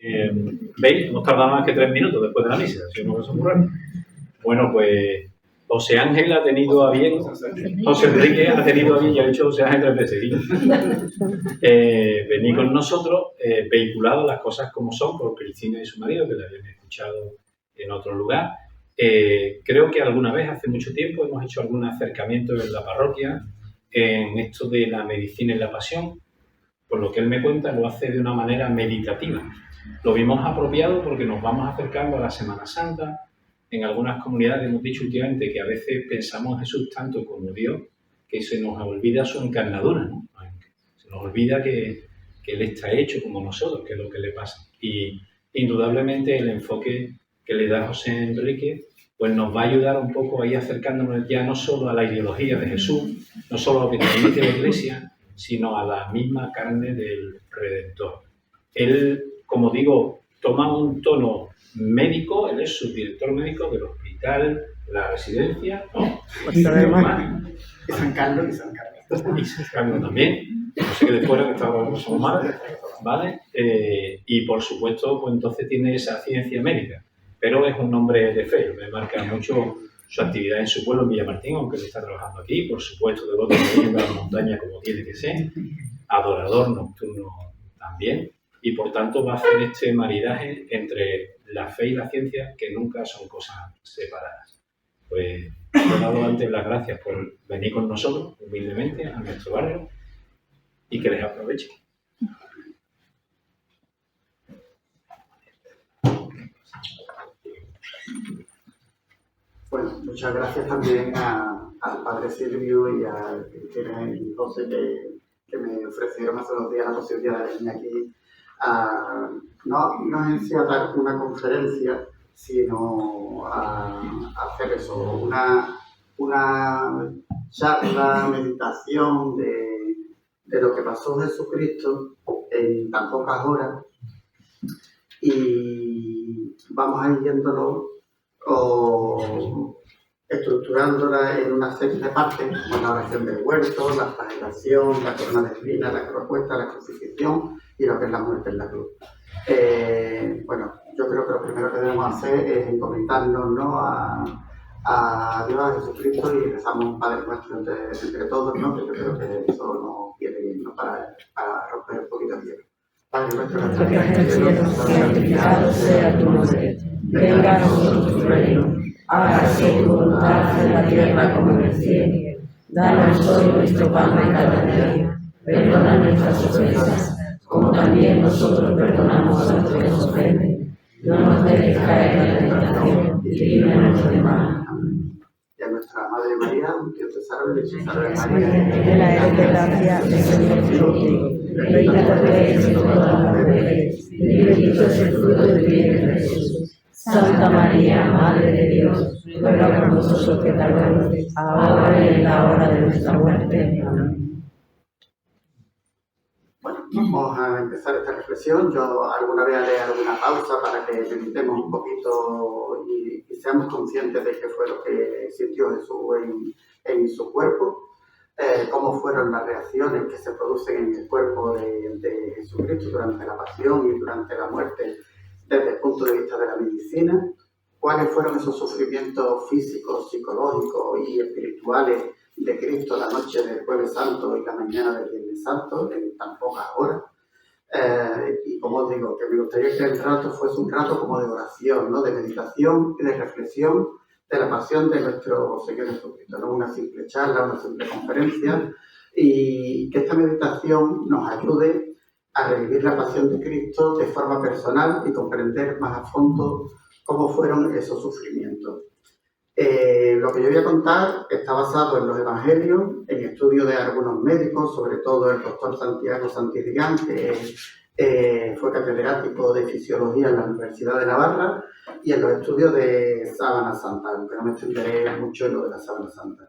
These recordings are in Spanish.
¿Veis? Hemos tardado más que 3 minutos después de la misa, si no eso es muy raro. Bueno, pues José Ángel ha tenido a bien, José Enrique ha tenido a bien, ya he dicho José Ángel 3 veces, venir con nosotros, vehiculado las cosas como son por Cristina y su marido, que la habían escuchado en otro lugar. Creo que alguna vez, hace mucho tiempo, hemos hecho algún acercamiento en la parroquia en esto de la medicina y la pasión. Por lo que él me cuenta, lo hace de una manera meditativa. Lo vimos apropiado porque nos vamos acercando a la Semana Santa. En algunas comunidades hemos dicho últimamente que a veces pensamos a Jesús tanto como Dios que se nos olvida su encarnadura, ¿no? Se nos olvida que Él está hecho como nosotros, que es lo que le pasa. Y indudablemente el enfoque que le da José Enrique pues nos va a ayudar un poco a ir acercándonos ya no solo a la ideología de Jesús, no solo a lo que nos dice la Iglesia, sino a la misma carne del Redentor. Él, como digo, toma un tono médico, él es subdirector médico del hospital, de la residencia, ¿no? Y San Carlos y San Carlos. Y San Carlos también. No sé qué de fuera que estamos mal, ¿vale? Y por supuesto, pues entonces tiene esa ciencia médica, pero es un hombre de fe, me marca mucho su actividad en su pueblo, en Villamartín, aunque él está trabajando aquí, por supuesto, de otro de la montaña como tiene que ser, adorador nocturno también, y por tanto va a hacer este maridaje entre la fe y la ciencia, que nunca son cosas separadas. Pues he dado antes las gracias por venir con nosotros, humildemente, a nuestro barrio, y que les aproveche. Bueno, muchas gracias también al padre Silvio y a Cristina y José que me ofrecieron hace unos días la posibilidad de venir aquí no en sí a dar una conferencia, sino a hacer eso, una charla, meditación de lo que pasó Jesucristo en tan pocas horas, y vamos a ir viéndolo o estructurándola en una serie de partes, como la oración del huerto, la flagelación, la corona de espinas, la propuesta, la crucifixión y lo que es la muerte en la cruz. Bueno, yo creo que lo primero que debemos hacer es encomendarnos, ¿no?, a Dios, a Jesucristo, y rezamos un Padre Nuestro entre todos, ¿no?, que yo creo que eso nos viene bien, ¿no?, para romper un poquito el hielo. Padre Nuestro que estás en el cielo, santificado sea tu nombre. Venga a nosotros tu reino, hágase tu voluntad en la tierra como en el cielo. Danos hoy nuestro pan de cada día, perdona nuestras ofensas, como también nosotros perdonamos a los que nos ofenden. No nos dejes caer en la tentación, y líbranos del mal. Y a nuestra Madre María, Dios te salve, Dios te salve María, llena eres de gracia, el Señor es contigo. Bendita tú eres entre todas las mujeres, y bendito es el fruto de tu vientre, Jesús. Santa María, Madre de Dios, ruega por nosotros pecadores, ahora y en la hora de nuestra muerte. Amén. Bueno, vamos a empezar esta reflexión. Yo alguna vez haré alguna pausa para que meditemos un poquito y seamos conscientes de qué fue lo que sintió Jesús en su cuerpo, cómo fueron las reacciones que se producen en el cuerpo de Jesucristo durante la pasión y durante la muerte, desde el punto de vista de la medicina, cuáles fueron esos sufrimientos físicos, psicológicos y espirituales de Cristo la noche del Jueves Santo y la mañana del Viernes Santo, en tan pocas horas. Y como os digo, que me gustaría que el rato fuese un rato como de oración, ¿no?, de meditación y de reflexión de la pasión de nuestro Señor Jesucristo, no una simple charla, una simple conferencia, y que esta meditación nos ayude a revivir la pasión de Cristo de forma personal y comprender más a fondo cómo fueron esos sufrimientos. Lo que yo voy a contar está basado en los evangelios, en estudios de algunos médicos, sobre todo el doctor Santiago Santillán, que fue catedrático de fisiología en la Universidad de Navarra, y en los estudios de Sábana Santa, aunque no me extenderé mucho en lo de la Sábana Santa.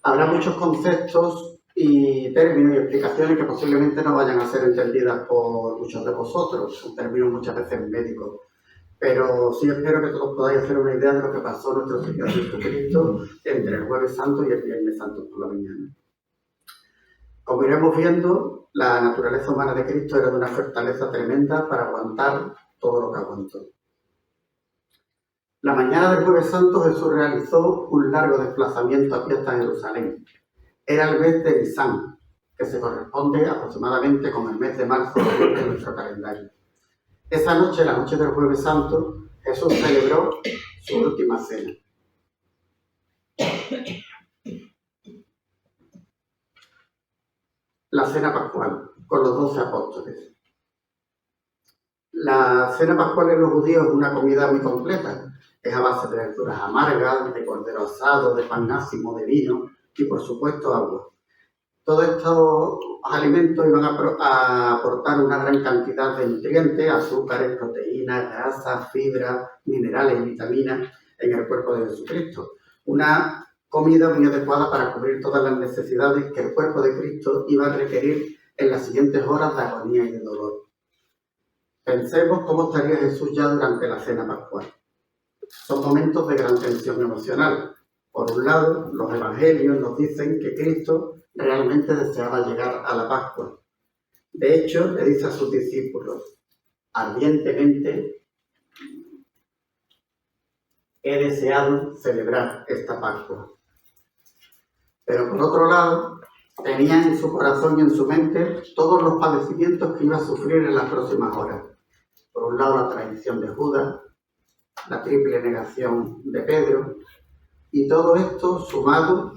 Habrá muchos conceptos y términos y explicaciones que posiblemente no vayan a ser entendidas por muchos de vosotros, son términos muchas veces médicos, pero sí espero que todos podáis hacer una idea de lo que pasó nuestro Señor Jesucristo entre el Jueves Santo y el Viernes Santo por la mañana. Como iremos viendo, la naturaleza humana de Cristo era de una fortaleza tremenda para aguantar todo lo que aguantó. La mañana del Jueves Santo Jesús realizó un largo desplazamiento a pie hasta Jerusalén. Era el mes de Nisan, que se corresponde aproximadamente con el mes de marzo de nuestro calendario. Esa noche, la noche del Jueves Santo, Jesús celebró su última cena. La cena pascual, con los 12 apóstoles. La cena pascual en los judíos es una comida muy completa. Es a base de verduras amargas, de cordero asado, de pan ácimo, de vino y, por supuesto, agua. Todos estos alimentos iban a aportar una gran cantidad de nutrientes, azúcares, proteínas, grasas, fibras, minerales y vitaminas en el cuerpo de Jesucristo. Una comida muy adecuada para cubrir todas las necesidades que el cuerpo de Cristo iba a requerir en las siguientes horas de agonía y de dolor. Pensemos cómo estaría Jesús ya durante la cena pascual. Son momentos de gran tensión emocional. Por un lado, los evangelios nos dicen que Cristo realmente deseaba llegar a la Pascua. De hecho, le dice a sus discípulos, ardientemente he deseado celebrar esta Pascua. Pero por otro lado, tenía en su corazón y en su mente todos los padecimientos que iba a sufrir en las próximas horas. Por un lado, la traición de Judas, la triple negación de Pedro, y todo esto sumado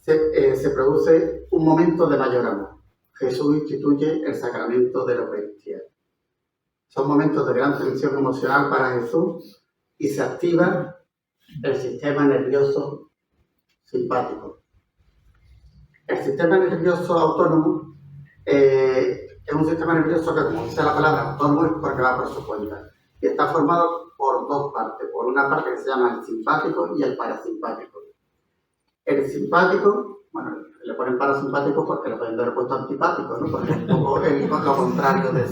se produce un momento de mayor amor. Jesús instituye el sacramento de la Eucaristía. Son momentos de gran tensión emocional para Jesús y se activa el sistema nervioso simpático. El sistema nervioso autónomo es un sistema nervioso que, como dice la palabra, autónomo es porque va por su cuenta. Y está formado por dos partes. Por una parte que se llama el simpático y el parasimpático. El simpático, bueno, le ponen parasimpático porque le pueden dar puesto antipático, ¿no? Porque es un poco lo contrario de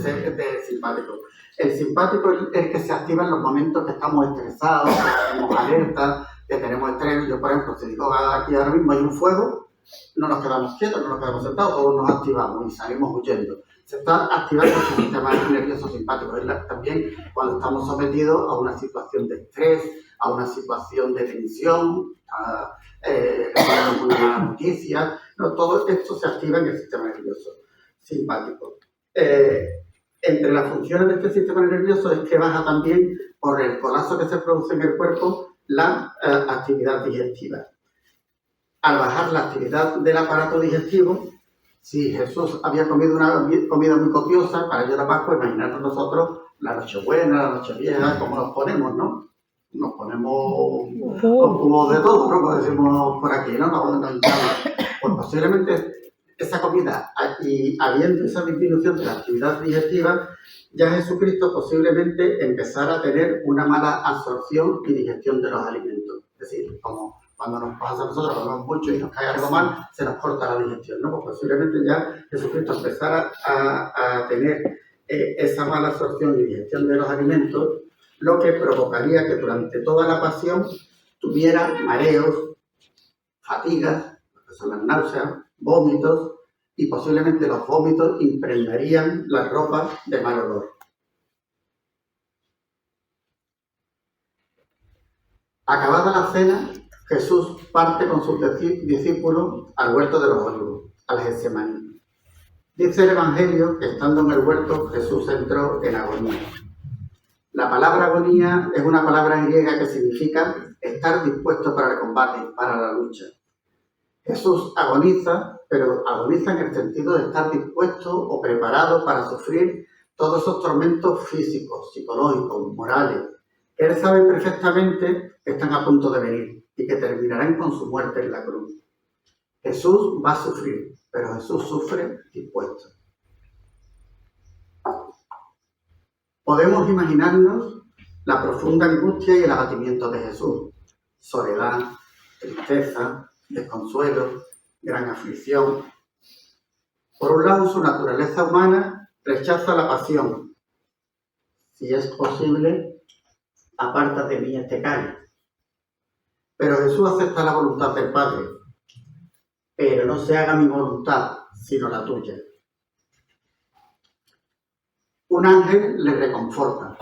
simpático. El simpático es el que se activa en los momentos que estamos estresados, que tenemos alerta, que tenemos estrés. Yo, por ejemplo, si digo aquí ahora mismo hay un fuego, no nos quedamos quietos, no nos quedamos sentados, todos nos activamos y salimos huyendo. Se está activando el sistema nervioso simpático. También cuando estamos sometidos a una situación de estrés, a una situación de tensión, a una mala noticia, ¿no? Todo esto se activa en el sistema nervioso simpático. Entre las funciones de este sistema nervioso es que baja también, por el colapso que se produce en el cuerpo, la actividad digestiva. Al bajar la actividad del aparato digestivo, si Jesús había comido una comida muy copiosa, para ello la Pascua, imaginarnos nosotros la Nochebuena, la Nochevieja, como nos ponemos, ¿no? Nos ponemos un cubo de todo, ¿no? Como decimos por aquí, ¿no? Pues posiblemente esa comida, y habiendo esa disminución de la actividad digestiva, ya Jesucristo posiblemente empezara a tener una mala absorción y digestión de los alimentos. Es decir, como cuando nos pasa a nosotros, comemos mucho y nos cae algo mal, se nos corta la digestión, ¿no? Pues posiblemente ya Jesucristo empezara a tener esa mala absorción y digestión de los alimentos, lo que provocaría que durante toda la pasión tuviera mareos, fatigas, que son las náuseas, vómitos, y posiblemente los vómitos impregnarían la ropa de mal olor. Acabada la cena, Jesús parte con sus discípulos al huerto de los olivos, al Getsemaní. Dice el Evangelio que estando en el huerto, Jesús entró en agonía. La palabra agonía es una palabra griega que significa estar dispuesto para el combate, para la lucha. Jesús agoniza, pero agoniza en el sentido de estar dispuesto o preparado para sufrir todos esos tormentos físicos, psicológicos, morales, que él sabe perfectamente que están a punto de venir y que terminarán con su muerte en la cruz. Jesús va a sufrir, pero Jesús sufre dispuesto. Podemos imaginarnos la profunda angustia y el abatimiento de Jesús. Soledad, tristeza, desconsuelo, gran aflicción. Por un lado, su naturaleza humana rechaza la pasión. Si es posible, apártate de mí este cáliz. Pero Jesús acepta la voluntad del Padre. Pero no se haga mi voluntad, sino la tuya. Un ángel le reconforta.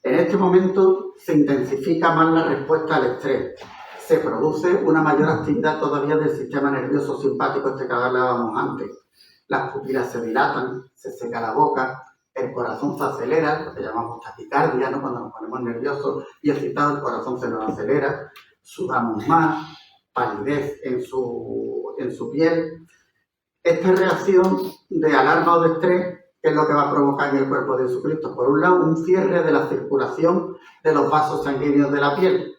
En este momento se intensifica más la respuesta al estrés. Se produce una mayor actividad todavía del sistema nervioso simpático este que hablábamos antes. Las pupilas se dilatan, se seca la boca, el corazón se acelera, lo que llamamos taquicardia, ¿no? Cuando nos ponemos nerviosos y excitados, el corazón se nos acelera, sudamos más, palidez en su piel. Esta reacción de alarma o de estrés, ¿qué es lo que va a provocar en el cuerpo de Jesucristo? Por un lado, un cierre de la circulación de los vasos sanguíneos de la piel.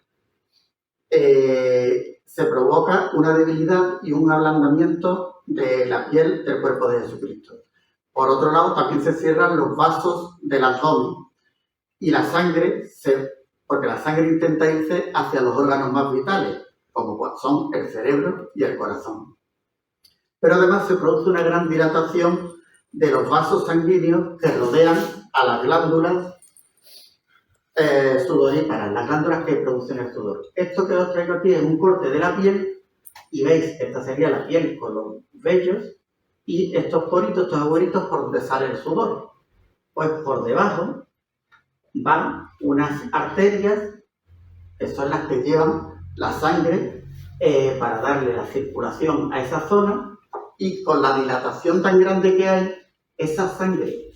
Se provoca una debilidad y un ablandamiento de la piel del cuerpo de Jesucristo. Por otro lado, también se cierran los vasos del abdomen y la sangre, porque la sangre intenta irse hacia los órganos más vitales, como son el cerebro y el corazón. Pero además se produce una gran dilatación de los vasos sanguíneos que rodean a las glándulas sudoríparas, las glándulas que producen el sudor. Esto que os traigo aquí es un corte de la piel y veis, esta sería la piel con los vellos y estos poritos, estos agujeritos por donde sale el sudor. Pues por debajo van unas arterias que son las que llevan la sangre para darle la circulación a esa zona, y con la dilatación tan grande que hay, esa sangre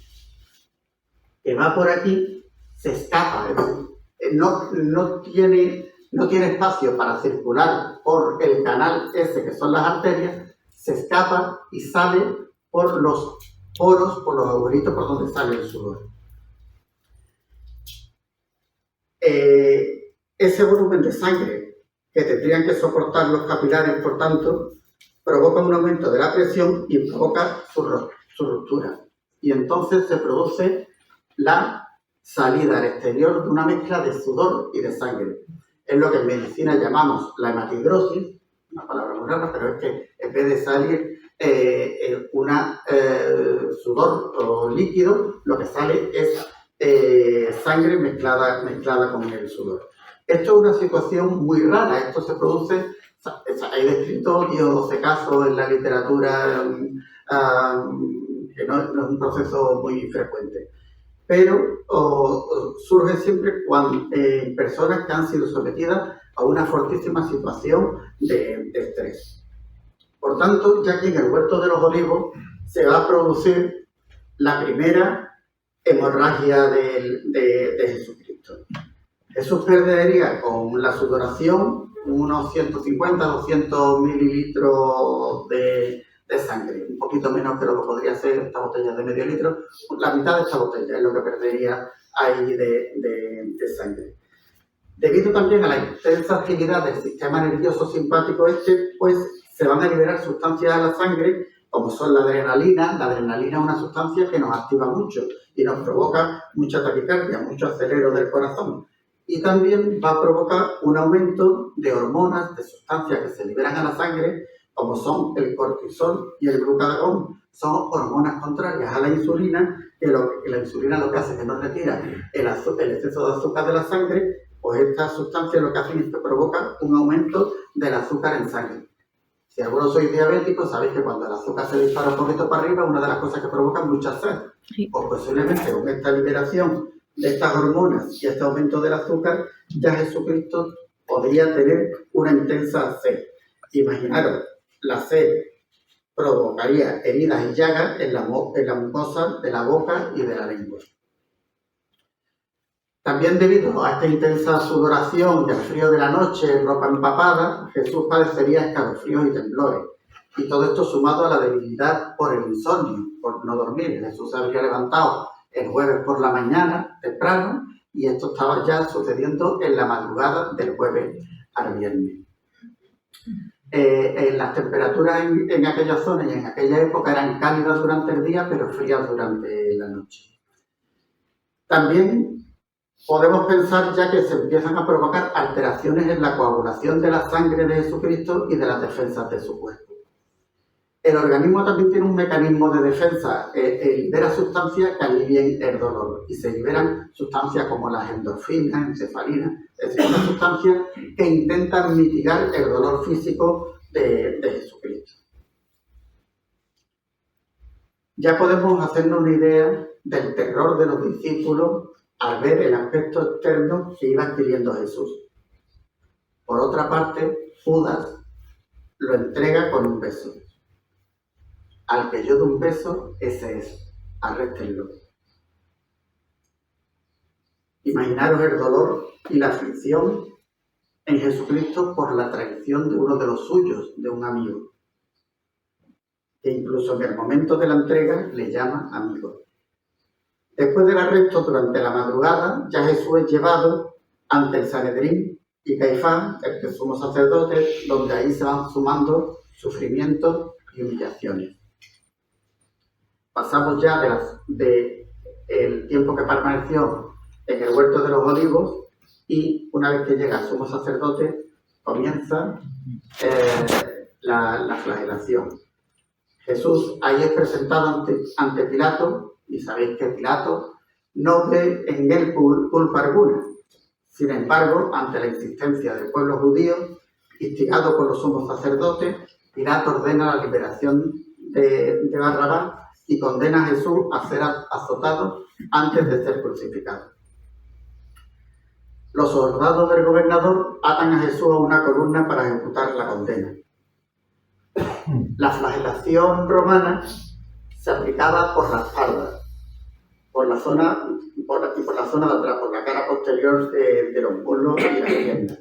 que va por aquí se escapa, no tiene espacio para circular por el canal ese que son las arterias, se escapa y sale por los poros, por los agujeritos por donde sale el sudor. Ese volumen de sangre que tendrían que soportar los capilares, por tanto, provoca un aumento de la presión y provoca su ruptura. Y entonces se produce la salida al exterior de una mezcla de sudor y de sangre. Es lo que en medicina llamamos la hematidrosis, una palabra muy rara, pero es que en vez de salir sudor o líquido, lo que sale es sangre mezclada con el sudor. Esto es una situación muy rara. Esto se produce, hay descrito 10 o 12 casos en la literatura, que no es un proceso muy frecuente. Pero surge siempre cuando personas que han sido sometidas a una fortísima situación de estrés. Por tanto, ya que en el Huerto de los Olivos se va a producir la primera hemorragia de Jesucristo. Jesús perdería con la sudoración unos 150-200 mililitros de sangre, un poquito menos que lo que podría ser esta botella de medio litro. La mitad de esta botella es lo que perdería ahí de sangre. Debido también a la intensa actividad del sistema nervioso simpático pues se van a liberar sustancias a la sangre, como son la adrenalina. La adrenalina es una sustancia que nos activa mucho y nos provoca mucha taquicardia, mucho acelero del corazón. Y también va a provocar un aumento de hormonas, de sustancias que se liberan a la sangre, como son el cortisol y el glucagón. Son hormonas contrarias a la insulina, que la insulina lo que hace es que nos retira el exceso de azúcar de la sangre, pues estas sustancias lo que hacen es que provocan un aumento del azúcar en sangre. Si algunos sois diabéticos, sabéis que cuando el azúcar se dispara un poquito para arriba, una de las cosas que provoca es mucha sed. Sí. O posiblemente con esta liberación de estas hormonas y este aumento del azúcar, ya Jesucristo podría tener una intensa sed. Imaginaros, la sed provocaría heridas y llagas en la mucosa de la boca y de la lengua. También debido a esta intensa sudoración y al frío de la noche, ropa empapada, Jesús padecería escalofríos y temblores. Y todo esto sumado a la debilidad por el insomnio, por no dormir. Jesús se habría levantado el jueves por la mañana, temprano, y esto estaba ya sucediendo en la madrugada del jueves al viernes. Las temperaturas en aquella zona y en aquella época eran cálidas durante el día, pero frías durante la noche. También podemos pensar ya que se empiezan a provocar alteraciones en la coagulación de la sangre de Jesucristo y de las defensas de su cuerpo. El organismo también tiene un mecanismo de defensa, libera sustancias que alivien el dolor, y se liberan sustancias como las endorfinas, encefalinas, es decir, unas sustancias que intentan mitigar el dolor físico de Jesucristo. ya podemos hacernos una idea del terror de los discípulos al ver el aspecto externo que iba adquiriendo Jesús. Por otra parte, Judas lo entrega con un beso. Al que yo dé un beso, ese es. Arréstenlo. Imaginaros el dolor y la aflicción en Jesucristo por la traición de uno de los suyos, de un amigo, que incluso en el momento de la entrega le llama amigo. Después del arresto, durante la madrugada, ya Jesús es llevado ante el Sanedrín y Caifás, el sumo sacerdote, donde ahí se van sumando sufrimientos y humillaciones. Pasamos ya del tiempo que permaneció en el huerto de los olivos y una vez que llega el sumo sacerdote comienza la flagelación. Jesús ahí es presentado ante Pilato y sabéis que Pilato no ve en él culpa alguna. Sin embargo, ante la insistencia del pueblo judío, instigado por los sumos sacerdotes, Pilato ordena la liberación de Barrabás y condena a Jesús a ser azotado antes de ser crucificado. Los soldados del gobernador atan a Jesús a una columna para ejecutar la condena. La flagelación romana se aplicaba por la espalda, por la zona de atrás, por la cara posterior de los muslos y las piernas.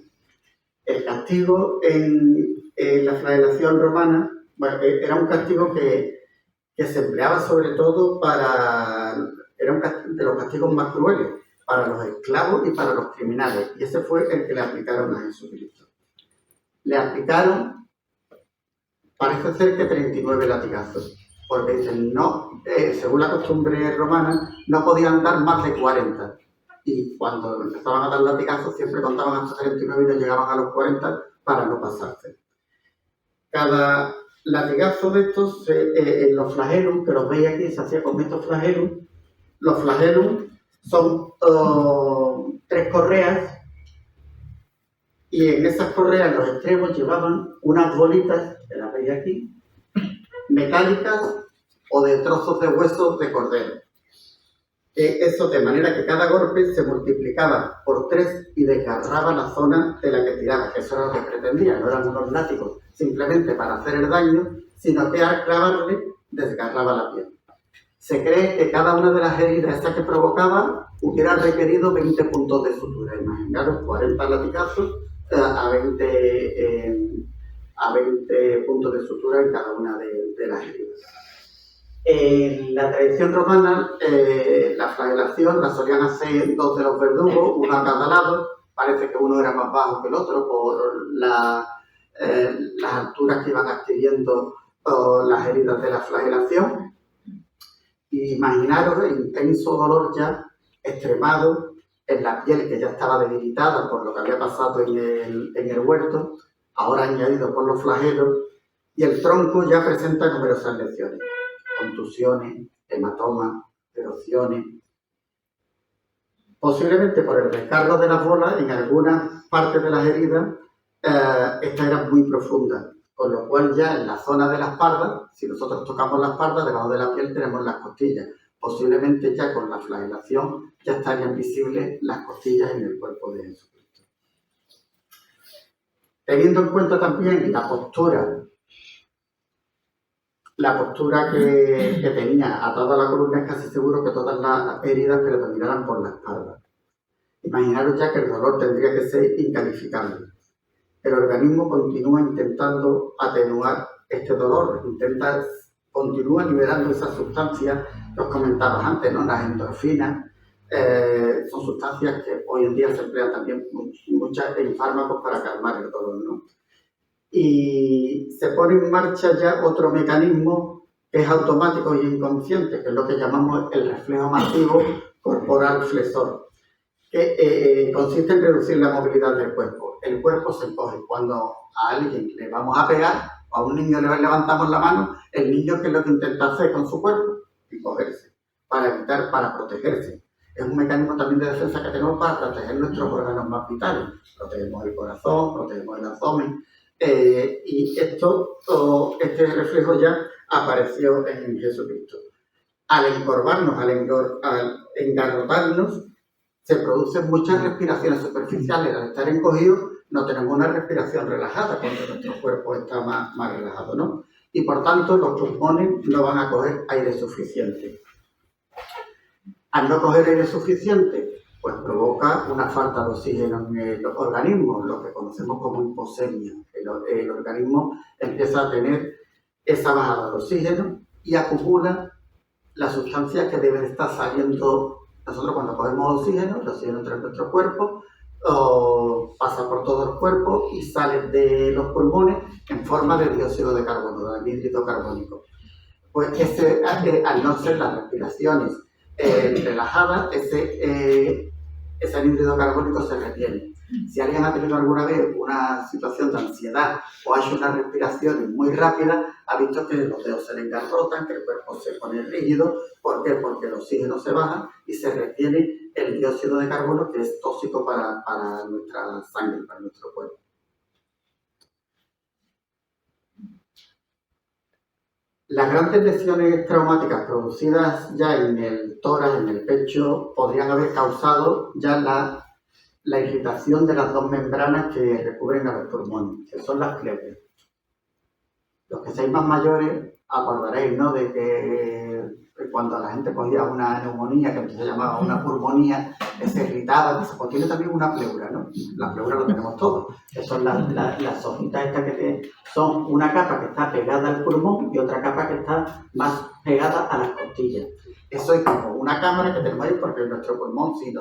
El castigo en la flagelación romana, bueno, era un castigo que se empleaba sobre todo era un de los castigos más crueles, para los esclavos y para los criminales, y ese fue el que le aplicaron a Jesucristo. Le aplicaron, parece ser que 39 latigazos, porque dicen, no, según la costumbre romana, no podían dar más de 40, y cuando empezaban a dar latigazos siempre contaban hasta 39 y no llegaban a los 40 para no pasarse. Cada latigazo de estos, en los flagelum, que los veis aquí, se hacía con estos flagelum. Los flagelum son 3 correas y en esas correas los extremos llevaban unas bolitas, que las veis aquí, metálicas o de trozos de huesos de cordero. Eso de manera que cada golpe se multiplicaba por 3 y desgarraba la zona de la que tiraba, que eso era lo que pretendía, no eran unos látigos simplemente para hacer el daño, sino que al clavarle desgarraba la piel. Se cree que cada una de las heridas esas que provocaba hubiera requerido 20 puntos de sutura. Imaginaros 40 latigazos a 20 puntos de sutura en cada una de las heridas. En la tradición romana, la flagelación la solían hacer 2 de los verdugos, uno a cada lado. Parece que uno era más bajo que el otro por las alturas que iban adquiriendo las heridas de la flagelación. Imaginaros el intenso dolor ya extremado en la piel que ya estaba debilitada por lo que había pasado en el huerto, ahora añadido por los flagelos, y el tronco ya presenta numerosas lesiones, contusiones, hematomas, erosiones. Posiblemente por el descargo de las bolas, en algunas partes de las heridas, estas eran muy profundas, con lo cual ya en la zona de la espalda, si nosotros tocamos la espalda, debajo de la piel tenemos las costillas. Posiblemente ya con la flagelación ya estarían visibles las costillas en el cuerpo de Jesucristo. Teniendo en cuenta también la postura que tenía atada a la columna, es casi seguro que todas las heridas predominaran por la espalda. Imaginaros ya que el dolor tendría que ser incalificable. El organismo continúa intentando atenuar este dolor, continúa liberando esas sustancias que os comentaba antes, ¿no? Las endorfinas, son sustancias que hoy en día se emplean también muchas en fármacos para calmar el dolor, ¿no? Y se pone en marcha ya otro mecanismo que es automático y inconsciente, que es lo que llamamos el reflejo masivo corporal flexor, que consiste en reducir la movilidad del cuerpo. El cuerpo se encoge. Cuando a alguien le vamos a pegar, o a un niño le levantamos la mano, el niño, ¿qué es lo que intenta hacer con su cuerpo? Encogerse, para protegerse. Es un mecanismo también de defensa que tenemos para proteger nuestros órganos más vitales. Protegemos el corazón, protegemos el abdomen. Y este reflejo ya apareció en Jesucristo. al encorvarnos, al engarrotarnos, se producen muchas respiraciones superficiales. Al estar encogidos, no tenemos una respiración relajada cuando nuestro cuerpo está más relajado, ¿no? Y por tanto, los pulmones no van a coger aire suficiente. Al no coger aire suficiente, pues provoca una falta de oxígeno en el organismo, lo que conocemos como hipoxemia. El organismo empieza a tener esa bajada de oxígeno y acumula las sustancias que deben estar saliendo. Nosotros cuando cogemos oxígeno, el oxígeno entra en nuestro cuerpo, pasa por todo el cuerpo y sale de los pulmones en forma de dióxido de carbono, de anhídrido carbónico. Pues al no ser las respiraciones relajadas, ese anhídrido carbónico se retiene. Si alguien ha tenido alguna vez una situación de ansiedad o ha hecho una respiración muy rápida, ha visto que los dedos se le engarrotan, que el cuerpo se pone rígido. ¿Por qué? Porque el oxígeno se baja y se retiene el dióxido de carbono, que es tóxico para nuestra sangre, para nuestro cuerpo. Las grandes lesiones traumáticas producidas ya en el tórax, en el pecho, podrían haber causado ya la irritación de las dos membranas que recubren a los pulmones, que son las pleuras. Los que seáis más mayores acordaréis, ¿no?, de que cuando la gente cogía una neumonía, que se llamaba una pulmonía, se irritaba, dice, pues tiene también una pleura, ¿no? La pleura lo tenemos todos, que son las hojitas estas que son una capa que está pegada al pulmón y otra capa que está más pegada a las costillas. Eso es como una cámara que tenemos ahí, porque nuestro pulmón, si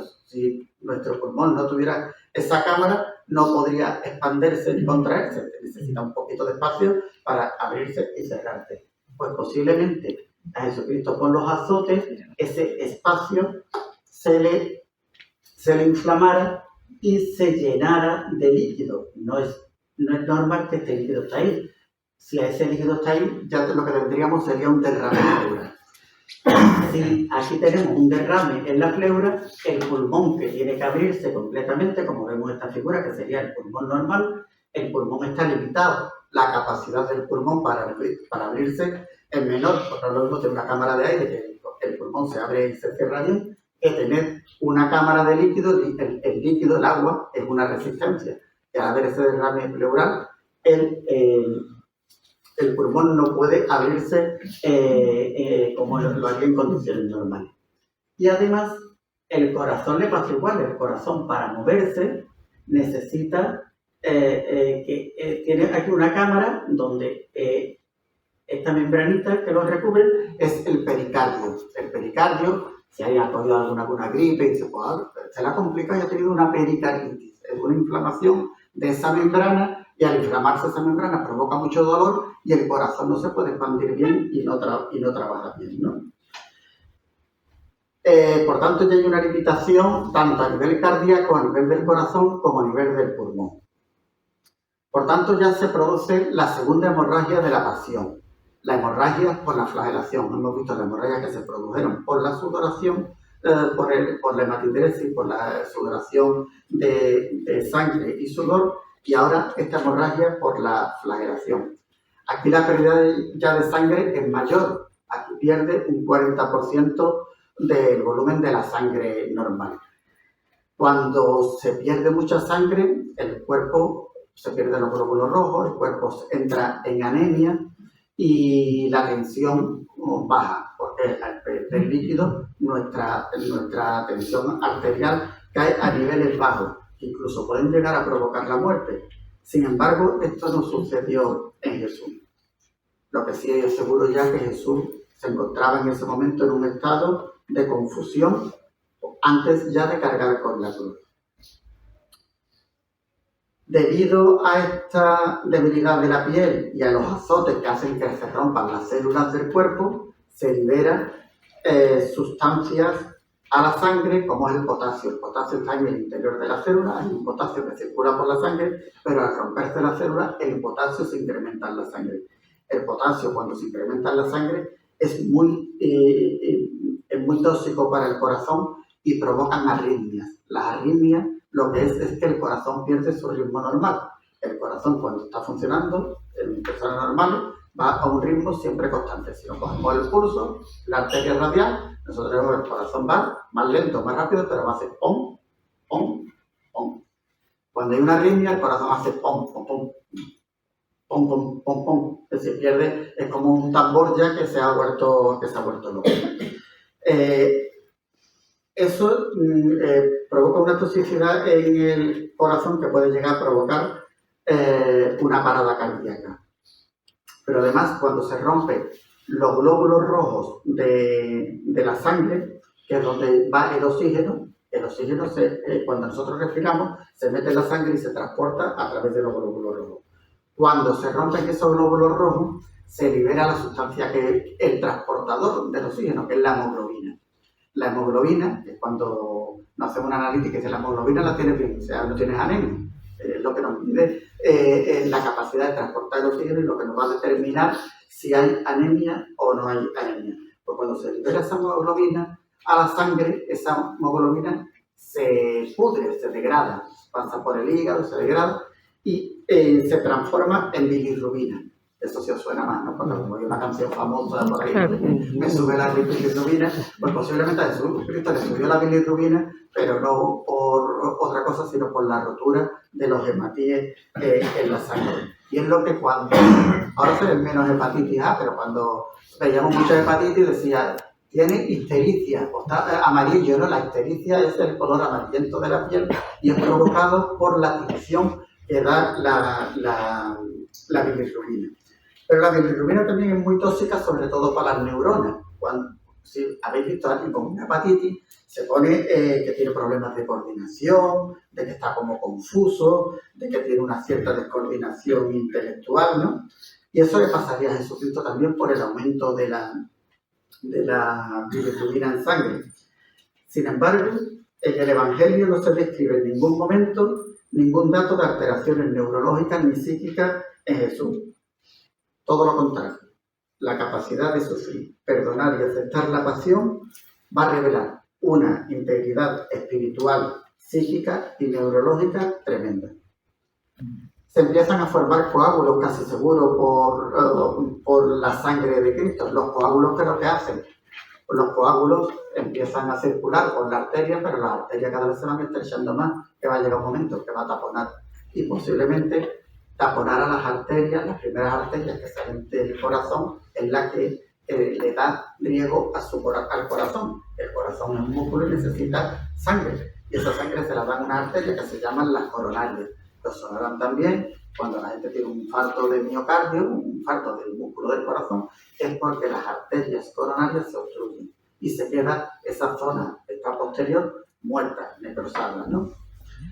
nuestro pulmón no tuviera esa cámara, no podría expandirse ni contraerse. Necesita un poquito de espacio para abrirse y cerrarse. Pues posiblemente a Jesucristo con los azotes, ese espacio se le inflamara y se llenara de líquido. No es normal que este líquido esté ahí. Si a ese líquido está ahí, ya lo que tendríamos sería un derrame pleural. Si aquí tenemos un derrame en la pleura, el pulmón que tiene que abrirse completamente, como vemos en esta figura, que sería el pulmón normal, el pulmón está limitado. La capacidad del pulmón para abrirse es menor, porque lo mismo tener una cámara de aire, que el pulmón se abre y se cierra bien, que tener una cámara de líquido. El líquido, el agua, es una resistencia. Y al haber ese derrame pleural, el pulmón no puede abrirse como lo haría en condiciones normales. Y además, el corazón le pasa igual. El corazón, para moverse, necesita tiene aquí una cámara donde esta membranita que lo recubre es el pericardio. El pericardio, si alguien ha cogido alguna gripe y dice, pues se la complica y ha tenido una pericarditis. Es una inflamación de esa membrana, y al inflamarse esa membrana provoca mucho dolor y el corazón no se puede expandir bien y no trabaja bien, ¿no? Por tanto, ya hay una limitación tanto a nivel cardíaco, a nivel del corazón, como a nivel del pulmón. Por tanto, ya se produce la segunda hemorragia de la pasión. La hemorragia por la flagelación. Hemos visto las hemorragias que se produjeron por la sudoración, por la hematideresis, por la sudoración de sangre y sudor, y ahora esta hemorragia por la flagelación. Aquí la pérdida ya de sangre es mayor. Aquí pierde un 40% del volumen de la sangre normal. Cuando se pierde mucha sangre, el cuerpo se pierde los glóbulos rojos, el cuerpo entra en anemia y la tensión baja, porque al perder líquido nuestra tensión arterial cae a niveles bajos, que incluso pueden llegar a provocar la muerte. Sin embargo, esto no sucedió en Jesús. Lo que sí es seguro ya que Jesús se encontraba en ese momento en un estado de confusión antes ya de cargar con la cruz. Debido a esta debilidad de la piel y a los azotes que hacen que se rompan las células del cuerpo, se liberan sustancias a la sangre, como es el potasio. El potasio está en el interior de la célula, hay un potasio que circula por la sangre, pero al romperse la célula, el potasio se incrementa en la sangre. El potasio, cuando se incrementa en la sangre, es muy tóxico para el corazón y provocan arritmias. Las arritmias lo que es que el corazón pierde su ritmo normal. El corazón, cuando está funcionando en personas normales, va a un ritmo siempre constante. Si no cogemos el pulso, la arteria radial, nosotros vemos el corazón va más lento, más rápido, pero va a hacer pom, pom, pom. Cuando hay una arritmia, el corazón hace pom, pom, pom, pom, pom, pom, pom. Que se pierde, es como un tambor ya que se ha vuelto loco. Eso provoca una toxicidad en el corazón que puede llegar a provocar una parada cardíaca. Pero además, cuando se rompen los glóbulos rojos de la sangre, que es donde va el oxígeno cuando nosotros respiramos, se mete en la sangre y se transporta a través de los glóbulos rojos. Cuando se rompen esos glóbulos rojos, se libera la sustancia que es el transportador del oxígeno, que es la hemoglobina. La hemoglobina, es cuando nos hacemos una analítica y dice la hemoglobina la tienes bien, o sea, no tienes anemia. Lo que nos mide es la capacidad de transportar el oxígeno y lo que nos va a determinar si hay anemia o no hay anemia. Pues cuando se libera esa hemoglobina a la sangre, esa hemoglobina se pudre, se degrada, pasa por el hígado, se degrada y se transforma en bilirrubina. Eso sí os suena más, ¿no? Cuando hay una canción famosa por ahí, me sube la bilirrubina, pues posiblemente a Jesucristo le subió la bilirrubina, pero no por otra cosa, sino por la rotura de los hematíes en la sangre. Y es lo que cuando, ahora se ve menos hepatitis A, pero cuando veíamos mucha hepatitis decía, tiene ictericia, o está amarillo, ¿no? La ictericia es el color amarillento de la piel y es provocado por la tinción que da la bilirrubina. Pero la bilirrubina también es muy tóxica, sobre todo para las neuronas. Si habéis visto a alguien con una hepatitis, se pone que tiene problemas de coordinación, de que está como confuso, de que tiene una cierta descoordinación intelectual, ¿no? Y eso le pasaría a Jesucristo también por el aumento de la bilirrubina en sangre. Sin embargo, en el Evangelio no se describe en ningún momento ningún dato de alteraciones neurológicas ni psíquicas en Jesús. Todo lo contrario, la capacidad de sufrir, perdonar y aceptar la pasión va a revelar una integridad espiritual, psíquica y neurológica tremenda. Se empiezan a formar coágulos casi seguro por la sangre de Cristo. Los coágulos, ¿qué es lo que hacen? Los coágulos empiezan a circular por la arteria, pero las arterias cada vez se van estrechando más, que va a llegar un momento que va a taponar. Y posiblemente taponar a las arterias, las primeras arterias que salen del corazón, es la que le da riego al corazón. El corazón es un músculo y necesita sangre. Y esa sangre se la dan a una arteria que se llaman las coronarias. Lo sonarán también cuando la gente tiene un infarto de miocardio, un infarto del músculo del corazón, es porque las arterias coronarias se obstruyen y se queda esa zona, esta posterior, muerta, necrosada, ¿no?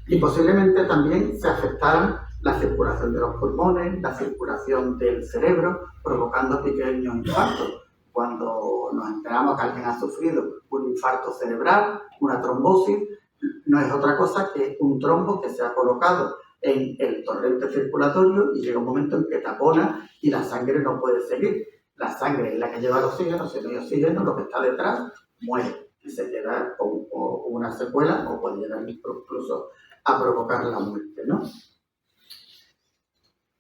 Y posiblemente también se afectaran la circulación de los pulmones, la circulación del cerebro, provocando pequeños infartos. Cuando nos enteramos que alguien ha sufrido un infarto cerebral, una trombosis, no es otra cosa que un trombo que se ha colocado en el torrente circulatorio y llega un momento en que tapona y la sangre no puede seguir. La sangre es la que lleva el oxígeno, si no hay oxígeno, lo que está detrás muere y se queda con una secuela o puede llegar incluso a provocar la muerte, ¿no?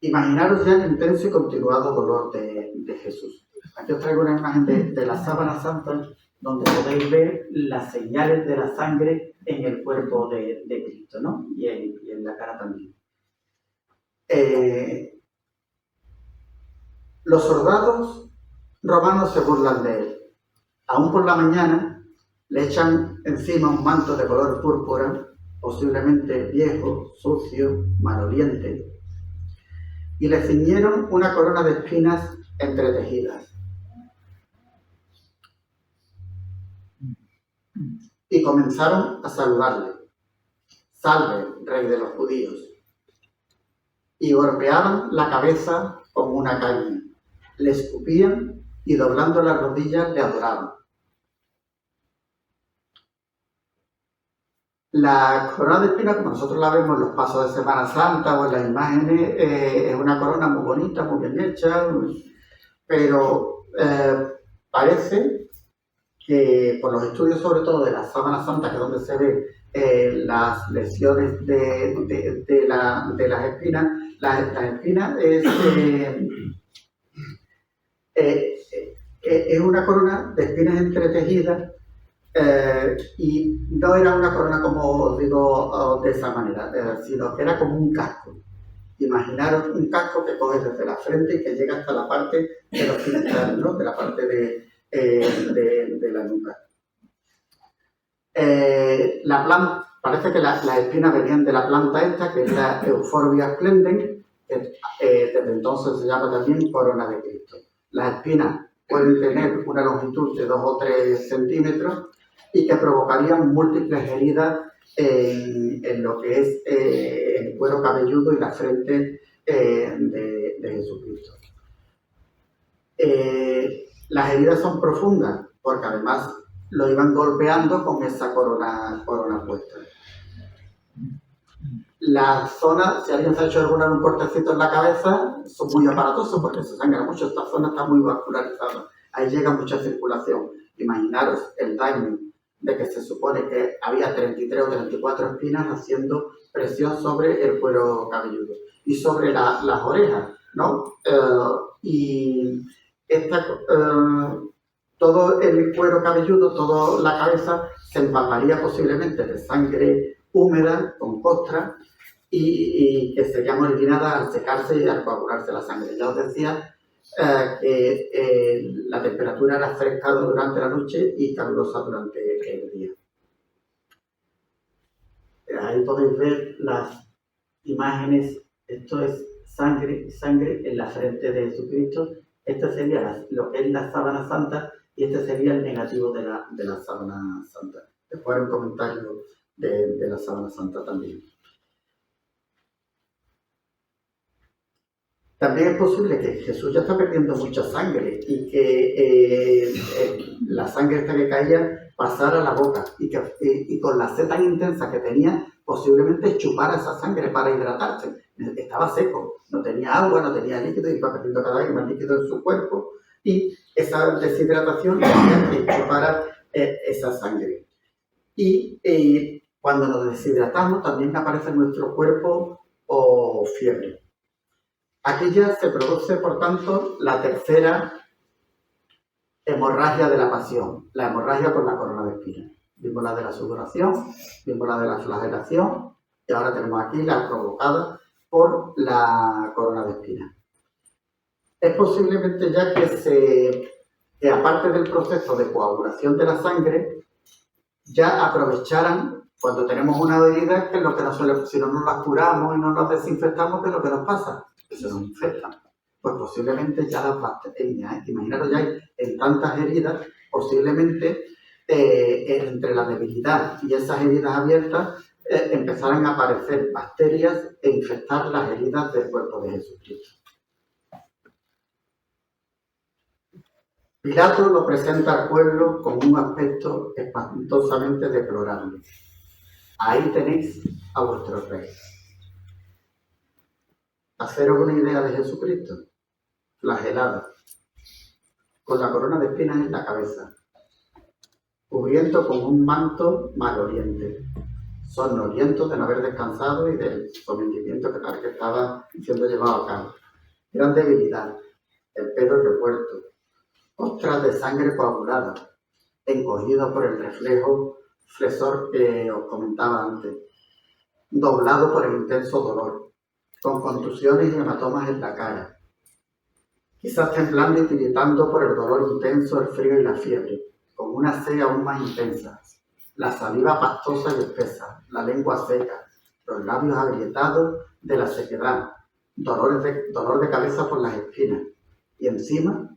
Imaginaros ya el intenso y continuado dolor de Jesús. Aquí os traigo una imagen de la sábana santa donde podéis ver las señales de la sangre en el cuerpo de Cristo, ¿no? Y en la cara también. Los soldados romanos se burlan de él. Aún por la mañana le echan encima un manto de color púrpura, posiblemente viejo, sucio, maloliente, y le ciñeron una corona de espinas entretejidas. Y comenzaron a saludarle. Salve, rey de los judíos. Y golpeaban la cabeza con una caña. Le escupían y doblando las rodillas le adoraban. La corona de espinas, como nosotros la vemos en los pasos de Semana Santa o en las imágenes, es una corona muy bonita, muy bien hecha, pero parece que por los estudios sobre todo de la Sábana Santa, que es donde se ven las lesiones de las espinas, las espinas Es una corona de espinas entretejidas y no era una corona, como os digo, de esa manera, sino que era como un casco. Imaginaros un casco que coge desde la frente y que llega hasta la parte de los genitales, ¿no? De la parte de la nuca. La planta, parece que las espinas venían de la planta esta, que es la Euphorbia splendens, que desde entonces se llama también corona de Cristo. Las espinas pueden tener una longitud de 2 o 3 centímetros y que provocarían múltiples heridas en lo que es el cuero cabelludo y la frente de Jesucristo. Las heridas son profundas porque además lo iban golpeando con esa corona puesta. Las zonas, si alguien se ha hecho alguna un cortecito en la cabeza, son muy aparatosos porque se sangra mucho. Esta zona está muy vascularizada. Ahí llega mucha circulación. Imaginaros el daño de que se supone que había 33 o 34 espinas haciendo presión sobre el cuero cabelludo y sobre las orejas, ¿no? Todo el cuero cabelludo, toda la cabeza se empaparía posiblemente de sangre húmeda con costra y que serían originadas al secarse y al coagularse la sangre. Ya os decía que la temperatura era fresca durante la noche y calurosa durante el día. Ahí podéis ver las imágenes. Esto es sangre en la frente de Jesucristo. Este sería lo que es la sábana santa y este sería el negativo de la sábana santa. Después haré un comentario de la sábana santa también. También es posible que Jesús ya está perdiendo mucha sangre y que la sangre esta que caía pasara a la boca y con la sed tan intensa que tenía, posiblemente chupara esa sangre para hidratarse. Estaba seco, no tenía agua, no tenía líquido y iba perdiendo cada vez más líquido en su cuerpo y esa deshidratación hacía que chupara esa sangre. Y cuando nos deshidratamos también aparece en nuestro cuerpo fiebre. Aquí ya se produce, por tanto, la tercera hemorragia de la pasión, la hemorragia por la corona de espinas. Vimos la de la sudoración, vimos la de la flagelación y ahora tenemos aquí la provocada por la corona de espinas. Es posiblemente ya que aparte del proceso de coagulación de la sangre, ya aprovecharan cuando tenemos una herida, que es lo que nos suele, si no nos las curamos y no nos desinfectamos, ¿qué es lo que nos pasa? Que se nos infectan. Pues posiblemente ya las bacterias, imaginaros ya en tantas heridas, posiblemente entre la debilidad y esas heridas abiertas empezaran a aparecer bacterias e infectar las heridas del cuerpo de Jesucristo. Pilato lo presenta al pueblo con un aspecto espantosamente deplorable. Ahí tenéis a vuestro rey. Haceros una idea de Jesucristo, flagelado, con la corona de espinas en la cabeza, cubierto con un manto maloliente, somnoliento de no haber descansado y del sometimiento que estaba siendo llevado a cabo. Gran debilidad, el pelo revuelto, ostras de sangre coagulada, encogido por el flexor que os comentaba antes, doblado por el intenso dolor, con contusiones y hematomas en la cara, quizás temblando y tiritando por el dolor intenso, el frío y la fiebre, con una sed aún más intensa, la saliva pastosa y espesa, la lengua seca, los labios agrietados de la sequedad, dolor de cabeza por las espinas, y encima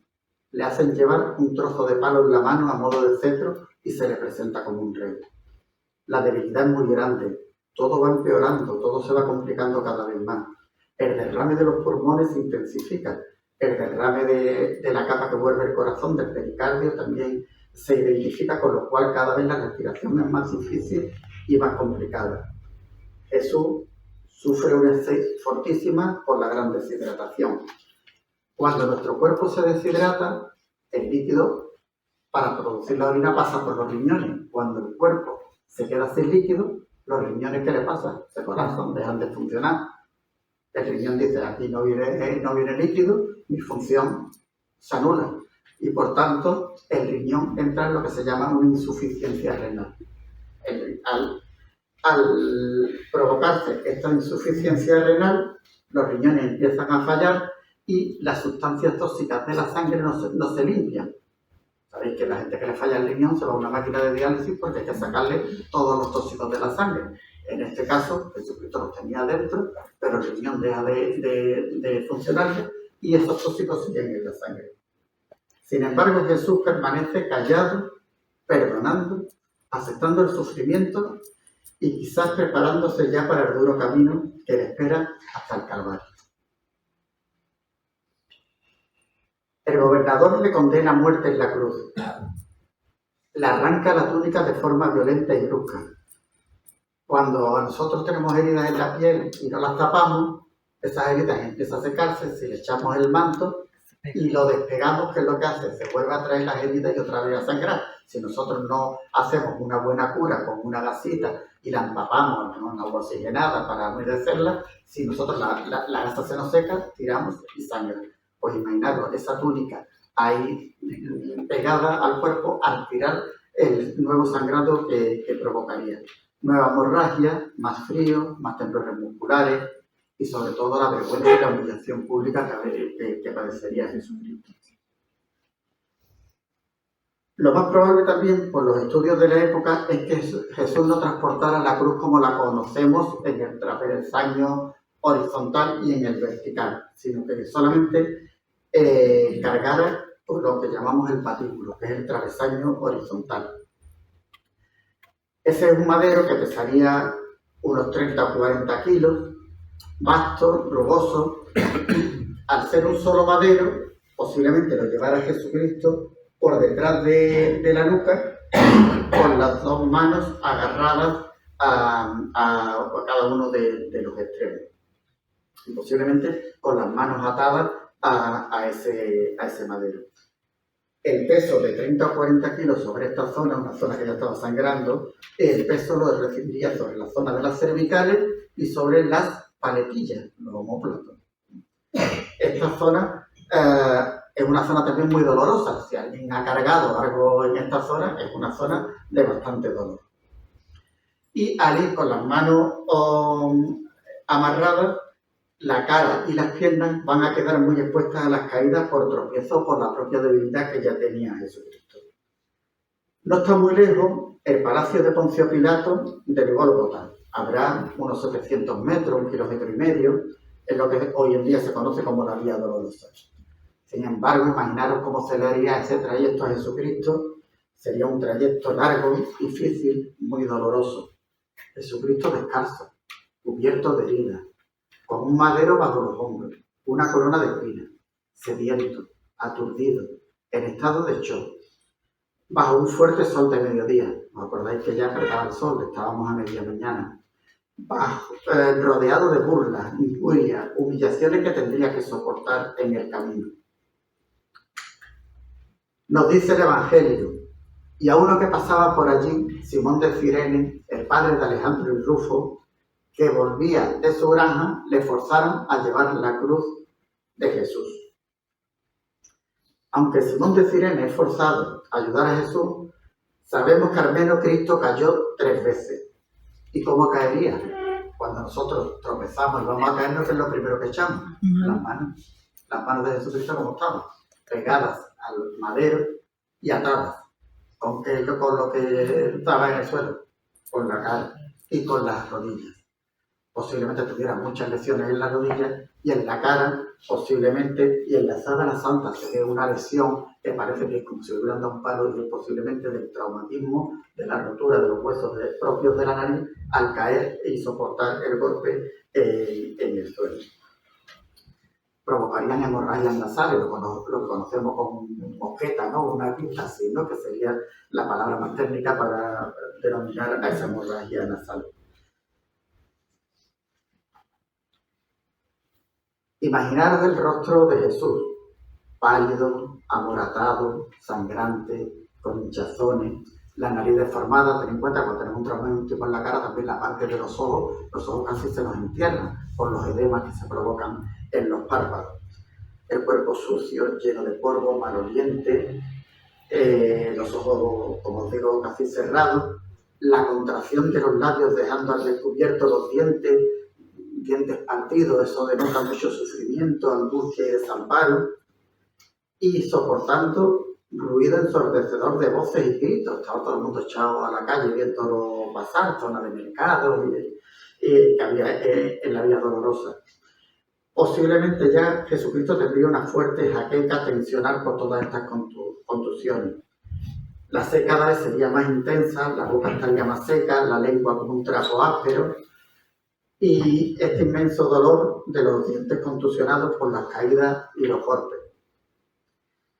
le hacen llevar un trozo de palo en la mano a modo de cetro y se le presenta como un rey. La debilidad es muy grande, todo va empeorando, todo se va complicando cada vez más. El derrame de los pulmones se intensifica, el derrame de la capa que vuelve el corazón, del pericardio, también se identifica, con lo cual cada vez la respiración es más difícil y más complicada. Jesús sufre una sed fortísima por la gran deshidratación. Cuando nuestro cuerpo se deshidrata, el líquido para producir la orina pasa por los riñones. Cuando el cuerpo se queda sin líquido, los riñones, ¿qué le pasa? Se colapsan, dejan de funcionar. El riñón dice, aquí no viene líquido, mi función se anula y por tanto el riñón entra en lo que se llama una insuficiencia renal. Al provocarse esta insuficiencia renal, los riñones empiezan a fallar y las sustancias tóxicas de la sangre no se limpian. Sabéis que la gente que le falla el riñón se va a una máquina de diálisis porque hay que sacarle todos los tóxicos de la sangre. En este caso, Jesucristo los tenía dentro, pero el riñón deja de funcionar y esos tóxicos siguen en la sangre. Sin embargo, Jesús permanece callado, perdonando, aceptando el sufrimiento y quizás preparándose ya para el duro camino que le espera hasta el Calvario. El gobernador le condena a muerte en la cruz. Le arranca la túnica de forma violenta y brusca. Cuando nosotros tenemos heridas en la piel y no las tapamos, esas heridas empiezan a secarse, si le echamos el manto y lo despegamos, ¿qué es lo que hace? Se vuelve a traer las heridas y otra vez a sangrar. Si nosotros no hacemos una buena cura con una gasita y la empapamos en una agua oxigenada para humedecerla, si nosotros la gasa se nos seca, tiramos y sangra. Pues imaginaros esa túnica ahí pegada al cuerpo al tirar el nuevo sangrado que provocaría. Nueva hemorragia, más frío, más temblores musculares y sobre todo la vergüenza y la humillación pública que padecería Jesucristo. Lo más probable también, por los estudios de la época, es que Jesús no transportara la cruz como la conocemos en el travesaño horizontal y en el vertical, sino que solamente cargara por lo que llamamos el patíbulo, que es el travesaño horizontal. Ese es un madero que pesaría unos 30 o 40 kilos, vasto, rugoso. Al ser un solo madero, posiblemente lo llevara Jesucristo por detrás de la nuca, con las dos manos agarradas a cada uno de los extremos. Y posiblemente con las manos atadas a ese madero. El peso de 30 o 40 kilos sobre esta zona, una zona que ya estaba sangrando, el peso lo recibiría sobre la zona de las cervicales y sobre las paletillas, los omóplatos. Esta zona es una zona también muy dolorosa. Si alguien ha cargado algo en esta zona, es una zona de bastante dolor. Y al ir con las manos amarradas, la cara y las piernas van a quedar muy expuestas a las caídas por tropiezo o por la propia debilidad que ya tenía Jesucristo. No está muy lejos el palacio de Poncio Pilato del Gólgota. Habrá unos 700 metros, 1,5 kilómetros, en lo que hoy en día se conoce como la Vía Dolorosa. Sin embargo, imaginaros cómo se le haría ese trayecto a Jesucristo. Sería un trayecto largo, difícil, muy doloroso. Jesucristo descalzo, cubierto de heridas, con un madero bajo los hombros, una corona de espinas, sediento, aturdido, en estado de shock, bajo un fuerte sol de mediodía. ¿Os acordáis que ya apretaba el sol? Estábamos a media mañana. Rodeado de burlas, injurias, humillaciones que tendría que soportar en el camino. Nos dice el Evangelio: y a uno que pasaba por allí, Simón de Cirene, el padre de Alejandro y Rufo, que volvía de su granja, le forzaron a llevar la cruz de Jesús. Aunque Simón de Cirene es forzado a ayudar a Jesús, sabemos que al menos Cristo cayó 3 veces. ¿Y cómo caería? Cuando nosotros tropezamos y vamos a caernos, es lo primero que echamos. Las manos de Jesucristo como estaban, pegadas al madero y atadas, con lo que estaba en el suelo, con la cara y con las rodillas. Posiblemente tuviera muchas lesiones en las rodillas y en la cara, posiblemente, y en la sábana santa se ve una lesión que parece que es como si le hubieran dado un palo, y posiblemente del traumatismo, de la rotura de los huesos propios de la nariz al caer y soportar el golpe en el suelo. Provocarían hemorragias nasales, lo que conocemos como mosqueta, ¿no? Una epistasis, ¿no? Que sería la palabra más técnica para denominar a esa hemorragia nasal. Imaginaros el rostro de Jesús, pálido, amoratado, sangrante, con hinchazones, la nariz deformada. Ten en cuenta, cuando tenemos un traumatismo en la cara, también la parte de los ojos casi se nos entierran por los edemas que se provocan en los párpados. el cuerpo sucio, lleno de polvo, maloliente, los ojos, como os digo, casi cerrados, la contracción de los labios dejando al descubierto los dientes partidos, eso denota mucho sufrimiento, angustia y desamparo, y soportando ruido ensordecedor de voces y gritos. Estaba todo el mundo echado a la calle viéndolo pasar, zona de mercado que había en la Vía Dolorosa. Posiblemente ya Jesucristo tendría una fuerte jaqueca tensional por todas estas contusiones. La sed cada vez sería más intensa, la boca estaría más seca, la lengua como un trapo áspero, y este inmenso dolor de los dientes contusionados por las caídas y los golpes.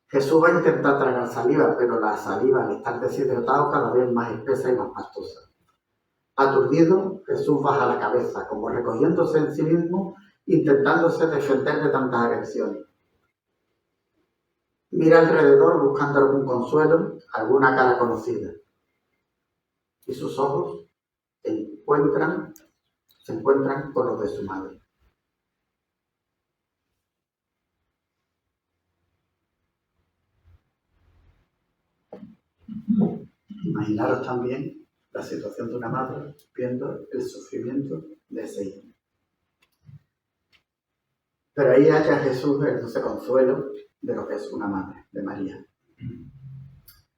Jesús va a intentar tragar saliva, pero la saliva, al estar deshidratado, cada vez más espesa y más pastosa. Aturdido, Jesús baja la cabeza, como recogiéndose en sí mismo, intentándose defender de tantas agresiones. Mira alrededor buscando algún consuelo, alguna cara conocida. Y sus ojos se encuentran con los de su madre. Imaginaros también la situación de una madre viendo el sufrimiento de ese hijo. Pero ahí halla Jesús ese consuelo de lo que es una madre, de María.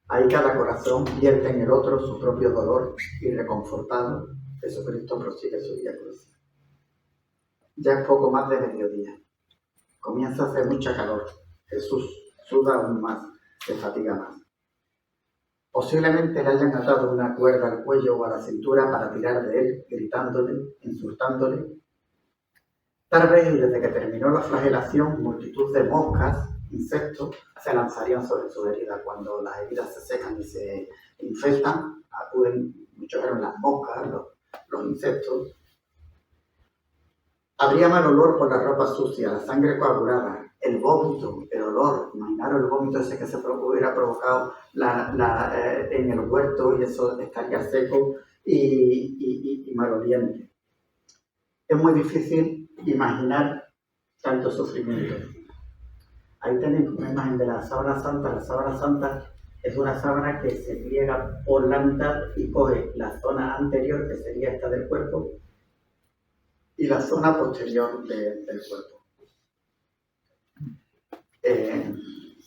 Ahí cada corazón vierte en el otro su propio dolor y reconfortado, Jesucristo prosigue su vía cruz. Ya es poco más de mediodía. Comienza a hacer mucha calor. Jesús suda aún más, se fatiga más. Posiblemente le hayan atado una cuerda al cuello o a la cintura para tirar de él, gritándole, insultándole. Tal vez, desde que terminó la flagelación, multitud de moscas, insectos, se lanzarían sobre su herida. Cuando las heridas se secan y se infectan, acuden, muchos eran las moscas, los insectos. Habría mal olor por la ropa sucia, la sangre coagulada, el vómito, el olor. Imaginaros el vómito ese que se hubiera provocado en el huerto, y eso estaría seco y maloliente. Es muy difícil imaginar tanto sufrimiento. Ahí tenéis una imagen de la sábana santa. La sábana santa es una sábana que se pliega por la mitad y coge la zona anterior, que sería esta del cuerpo, y la zona posterior del cuerpo.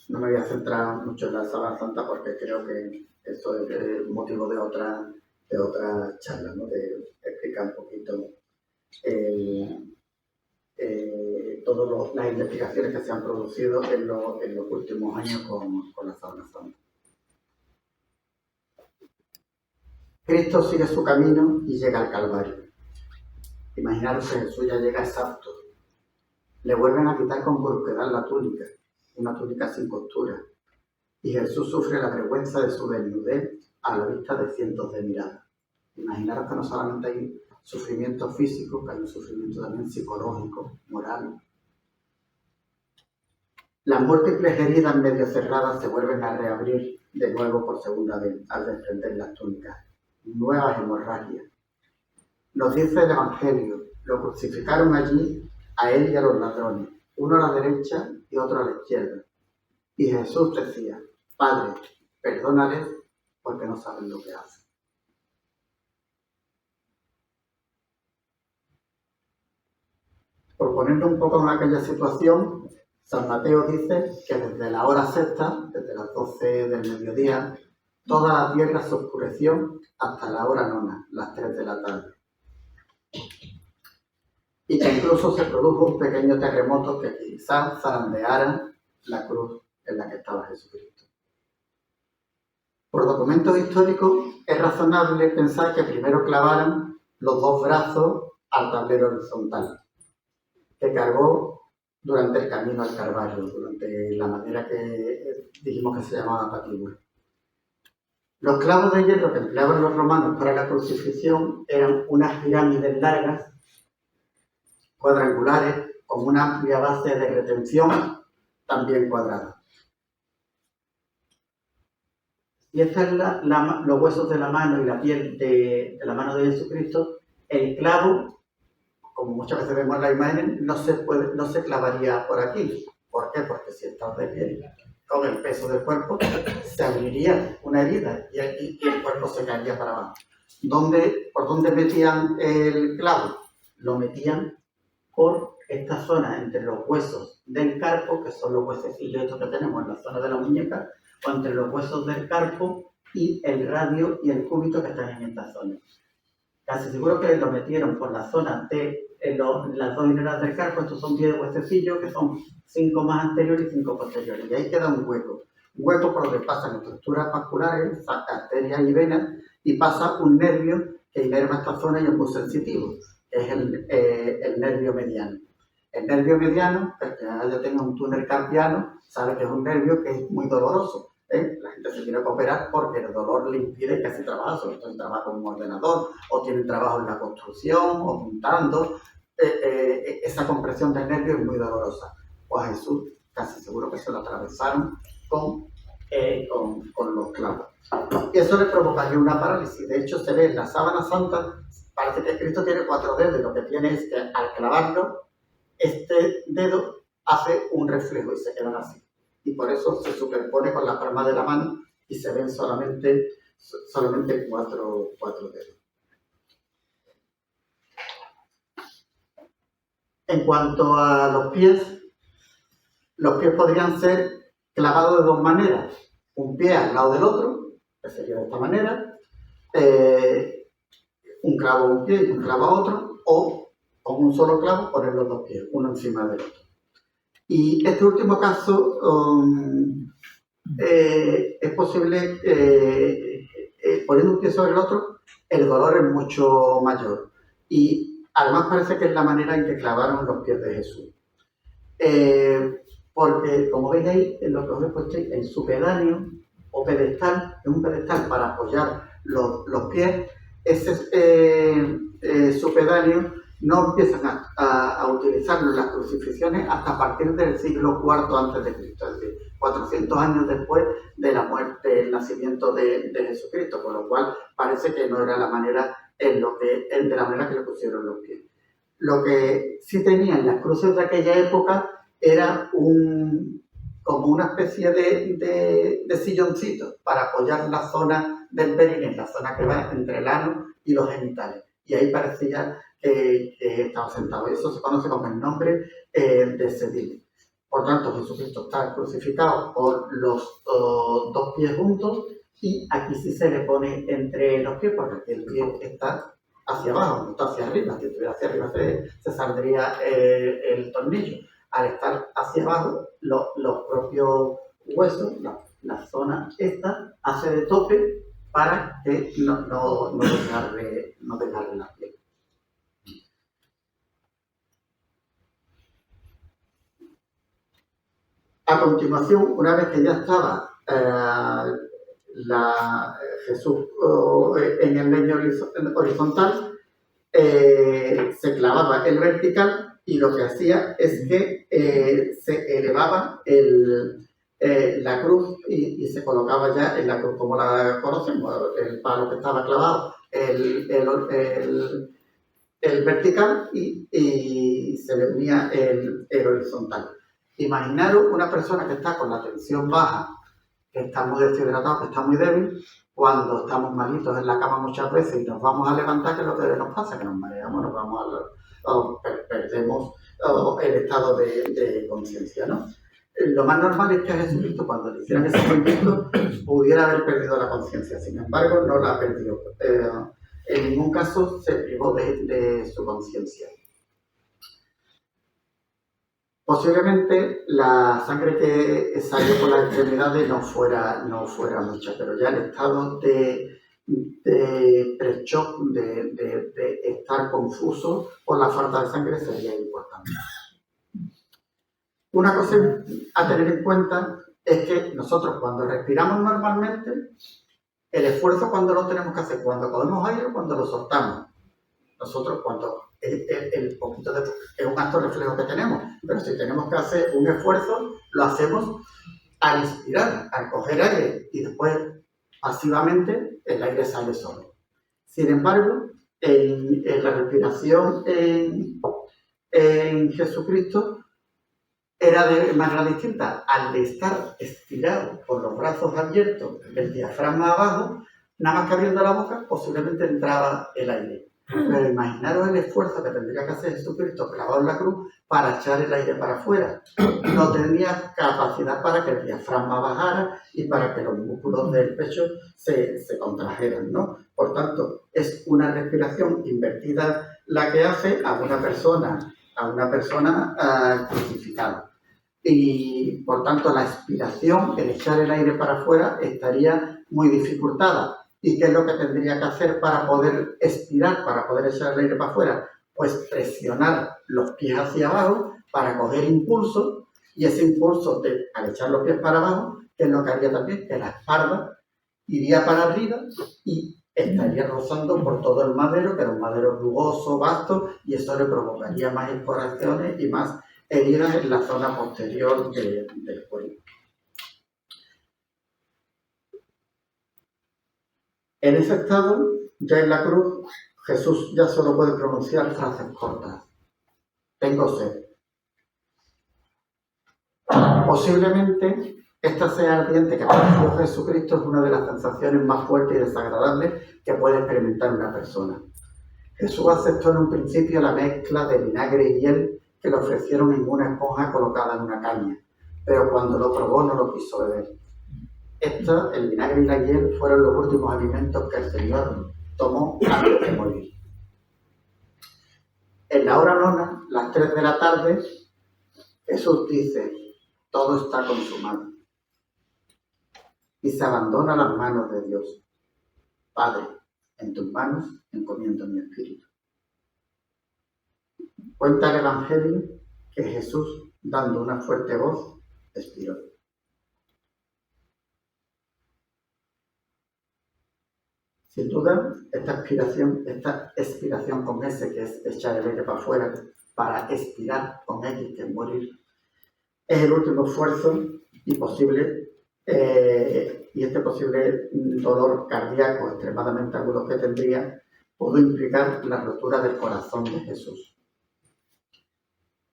No me voy a centrar mucho en la sábana santa porque creo que eso es motivo de otra charla, ¿no? De explicar un poquito todas las investigaciones que se han producido en los últimos años con la sábana santa. Cristo sigue su camino y llega al Calvario. Imaginaros que Jesús ya llega exhausto. Le vuelven a quitar con brusquedad la túnica, una túnica sin costura, y Jesús sufre la vergüenza de su desnudez a la vista de cientos de miradas. Imaginaros que no solamente hay sufrimiento físico, que hay un sufrimiento también psicológico, moral. Las múltiples heridas medio cerradas se vuelven a reabrir de nuevo por segunda vez al desprender las túnicas. Nuevas hemorragias. Nos dice el Evangelio, lo crucificaron allí a él y a los ladrones, uno a la derecha y otro a la izquierda. Y Jesús decía, Padre, perdónales porque no saben lo que hacen. Por ponernos un poco en aquella situación, San Mateo dice que desde la hora sexta, desde las 12 del mediodía, toda la tierra se oscureció hasta la hora nona, las 3 de la tarde. Y que incluso se produjo un pequeño terremoto que quizás zarandeara la cruz en la que estaba Jesucristo. Por documentos históricos es razonable pensar que primero clavaran los dos brazos al tablero horizontal, que cargó durante el camino al Calvario, durante la manera que dijimos que se llamaba patíbula. Los clavos de hierro que empleaban los romanos para la crucifixión eran unas pirámides largas, cuadrangulares, con una amplia base de retención, también cuadrada. Y esta es los huesos de la mano y la piel de la mano de Jesucristo. El clavo, como muchas veces vemos en la imagen, no se clavaría por aquí, ¿Por qué? Porque si estás de pie, con el peso del cuerpo, se abriría una herida y el cuerpo se caería para abajo. ¿Por dónde metían el clavo? Lo metían por esta zona entre los huesos del carpo, que son los huesecillos estos que tenemos en la zona de la muñeca, o entre los huesos del carpo y el radio y el cúbito que están en esta zona. Casi seguro que lo metieron por la zona de las dos hileras del carpo. Estos son 10 huesecillos, que son 5 más anteriores y 5 posteriores. Y ahí queda un hueco por donde pasan estructuras vasculares, arterias y venas, y pasa un nervio que inerva esta zona y es muy sensitivo, que es el nervio mediano. El nervio mediano, el que haya tenido un túnel carpiano, sabe que es un nervio que es muy doloroso. La gente se tiene que operar porque el dolor le impide que hace trabajo, sobre todo el trabajo en un ordenador, o tiene trabajo en la construcción, o pintando. Esa compresión del nervio es muy dolorosa. Pues a Jesús casi seguro que se lo atravesaron con los clavos. Y eso le provocaría una parálisis. De hecho, se ve en la sábana santa, parece que Cristo tiene 4 dedos, y lo que tiene es que al clavarlo, este dedo hace un reflejo y se quedan así. Y por eso se superpone con la palma de la mano y se ven solamente 4 dedos. En cuanto a los pies podrían ser clavados de 2 maneras. Un pie al lado del otro, que sería de esta manera, un clavo a un pie y un clavo a otro, o con un solo clavo poner los 2 pies, uno encima del otro. Y este último caso es posible, poniendo un pie sobre el otro, el dolor es mucho mayor. Y además parece que es la manera en que clavaron los pies de Jesús. Porque, como veis ahí, en lo que os he puesto, el supedáneo o pedestal, es un pedestal para apoyar los pies. Ese supedáneo no empiezan a utilizarlo en las crucifixiones hasta a partir del siglo IV antes de Cristo, es decir, 400 años después de la muerte, del nacimiento de Jesucristo, con lo cual parece que no era la manera de la manera que le pusieron los pies. Lo que sí tenían las cruces de aquella época era como una especie de silloncito para apoyar la zona del perineo, la zona que va entre el ano y los genitales. Y ahí parecía que estaba sentado. Eso se conoce como el nombre de sedile. Por tanto, Jesucristo está crucificado con los 2 pies juntos, y aquí sí se le pone entre los pies, porque aquí el pie está hacia abajo, no está hacia arriba. Si estuviera hacia arriba se saldría el tornillo. Al estar hacia abajo, los propios huesos, la zona esta, hace de tope para que no desgarre la piel. A continuación, una vez que ya estaba Jesús en el leño horizontal, se clavaba el vertical, y lo que hacía es que se elevaba la cruz y se colocaba ya en la cruz como la conocemos, el palo que estaba clavado, el vertical, y se le unía el horizontal. Imaginaros una persona que está con la tensión baja, que está muy deshidratado, que está muy débil, cuando estamos malitos en la cama muchas veces y nos vamos a levantar, que es lo que nos pasa, que nos mareamos, nos vamos perdemos el estado de conciencia, ¿no? Lo más normal es que a Jesucristo, cuando le hicieran ese movimiento, pudiera haber perdido la conciencia. Sin embargo, no la perdió. En ningún caso se privó de su conciencia. Posiblemente la sangre que salió por las extremidades no fuera mucha, pero ya el estado de pre-shock, de estar confuso por la falta de sangre, sería importante. Una cosa a tener en cuenta es que nosotros, cuando respiramos normalmente, el esfuerzo, cuando lo tenemos que hacer, cuando cogemos aire o cuando lo soltamos. Nosotros, cuando el poquito es un acto reflejo que tenemos, pero si tenemos que hacer un esfuerzo, lo hacemos al inspirar, al coger aire, y después pasivamente el aire sale solo. Sin embargo, en la respiración en Jesucristo, era de manera distinta. Al de estar estirado con los brazos abiertos, el diafragma abajo, nada más que abriendo la boca, posiblemente entraba el aire. Pero imaginaros el esfuerzo que tendría que hacer Jesucristo clavado en la cruz para echar el aire para afuera. No tenía capacidad para que el diafragma bajara y para que los músculos del pecho se contrajeran, ¿no? Por tanto, es una respiración invertida la que hace a una persona crucificada. Y por tanto la expiración, el echar el aire para afuera, estaría muy dificultada. ¿Y qué es lo que tendría que hacer para poder expirar, para poder echar el aire para afuera? Pues presionar los pies hacia abajo para coger impulso, y ese impulso al echar los pies para abajo, que es lo que haría también, que la espalda iría para arriba y estaría rozando por todo el madero, que era un madero rugoso, vasto, y eso le provocaría más escoraciones y más heridas en la zona posterior del cuello. En ese estado, ya en la cruz, Jesús ya solo puede pronunciar frases cortas. Tengo sed. Posiblemente esta sed ardiente que padeció Jesucristo es una de las sensaciones más fuertes y desagradables que puede experimentar una persona. Jesús aceptó en un principio la mezcla de vinagre y hiel que le ofrecieron en una esponja colocada en una caña, pero cuando lo probó no lo quiso beber. El vinagre y la hiel fueron los últimos alimentos que el Señor tomó antes de morir. En la hora nona, las 3 de la tarde, Jesús dice: todo está consumado. Y se abandona a las manos de Dios. Padre, en tus manos encomiendo mi espíritu. Cuenta el Evangelio que Jesús, dando una fuerte voz, expiró. Sin duda, esta expiración con S, que es echar el aire para afuera, para expirar con X, que es morir, es el último esfuerzo y este posible dolor cardíaco extremadamente agudo que tendría pudo implicar la rotura del corazón de Jesús.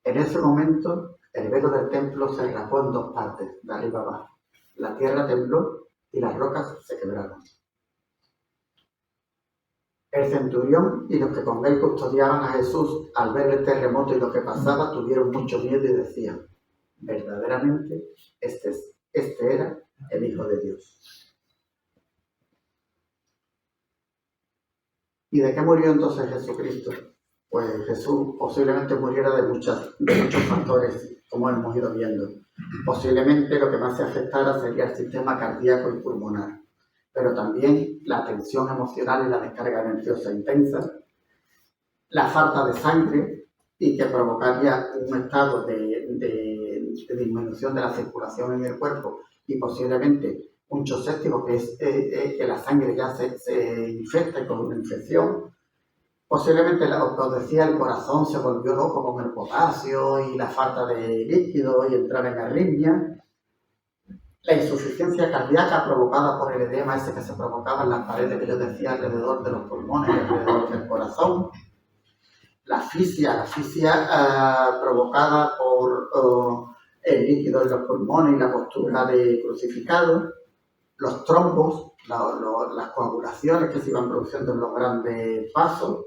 En ese momento, el velo del templo se rasgó en 2 partes, de arriba abajo. La tierra tembló y las rocas se quebraron. El centurión y los que con él custodiaban a Jesús, al ver el terremoto y lo que pasaba, tuvieron mucho miedo y decían: verdaderamente, este era el Hijo de Dios. ¿Y de qué murió entonces Jesucristo? Pues Jesús posiblemente muriera de muchos factores, como hemos ido viendo. Posiblemente lo que más se afectara sería el sistema cardíaco y pulmonar, pero también la tensión emocional y la descarga nerviosa intensa, la falta de sangre, y que provocaría un estado de disminución de la circulación en el cuerpo, y posiblemente un shock séptico, que es que la sangre ya se infecta con una infección. Posiblemente, lo que os decía, el corazón se volvió loco con el potasio y la falta de líquido y entrar en arritmia. La insuficiencia cardíaca provocada por el edema ese que se provocaba en las paredes que yo decía alrededor de los pulmones y alrededor del corazón. La asfixia provocada por el líquido en los pulmones y la postura de crucificado. Los trombos, las coagulaciones que se iban produciendo en los grandes vasos.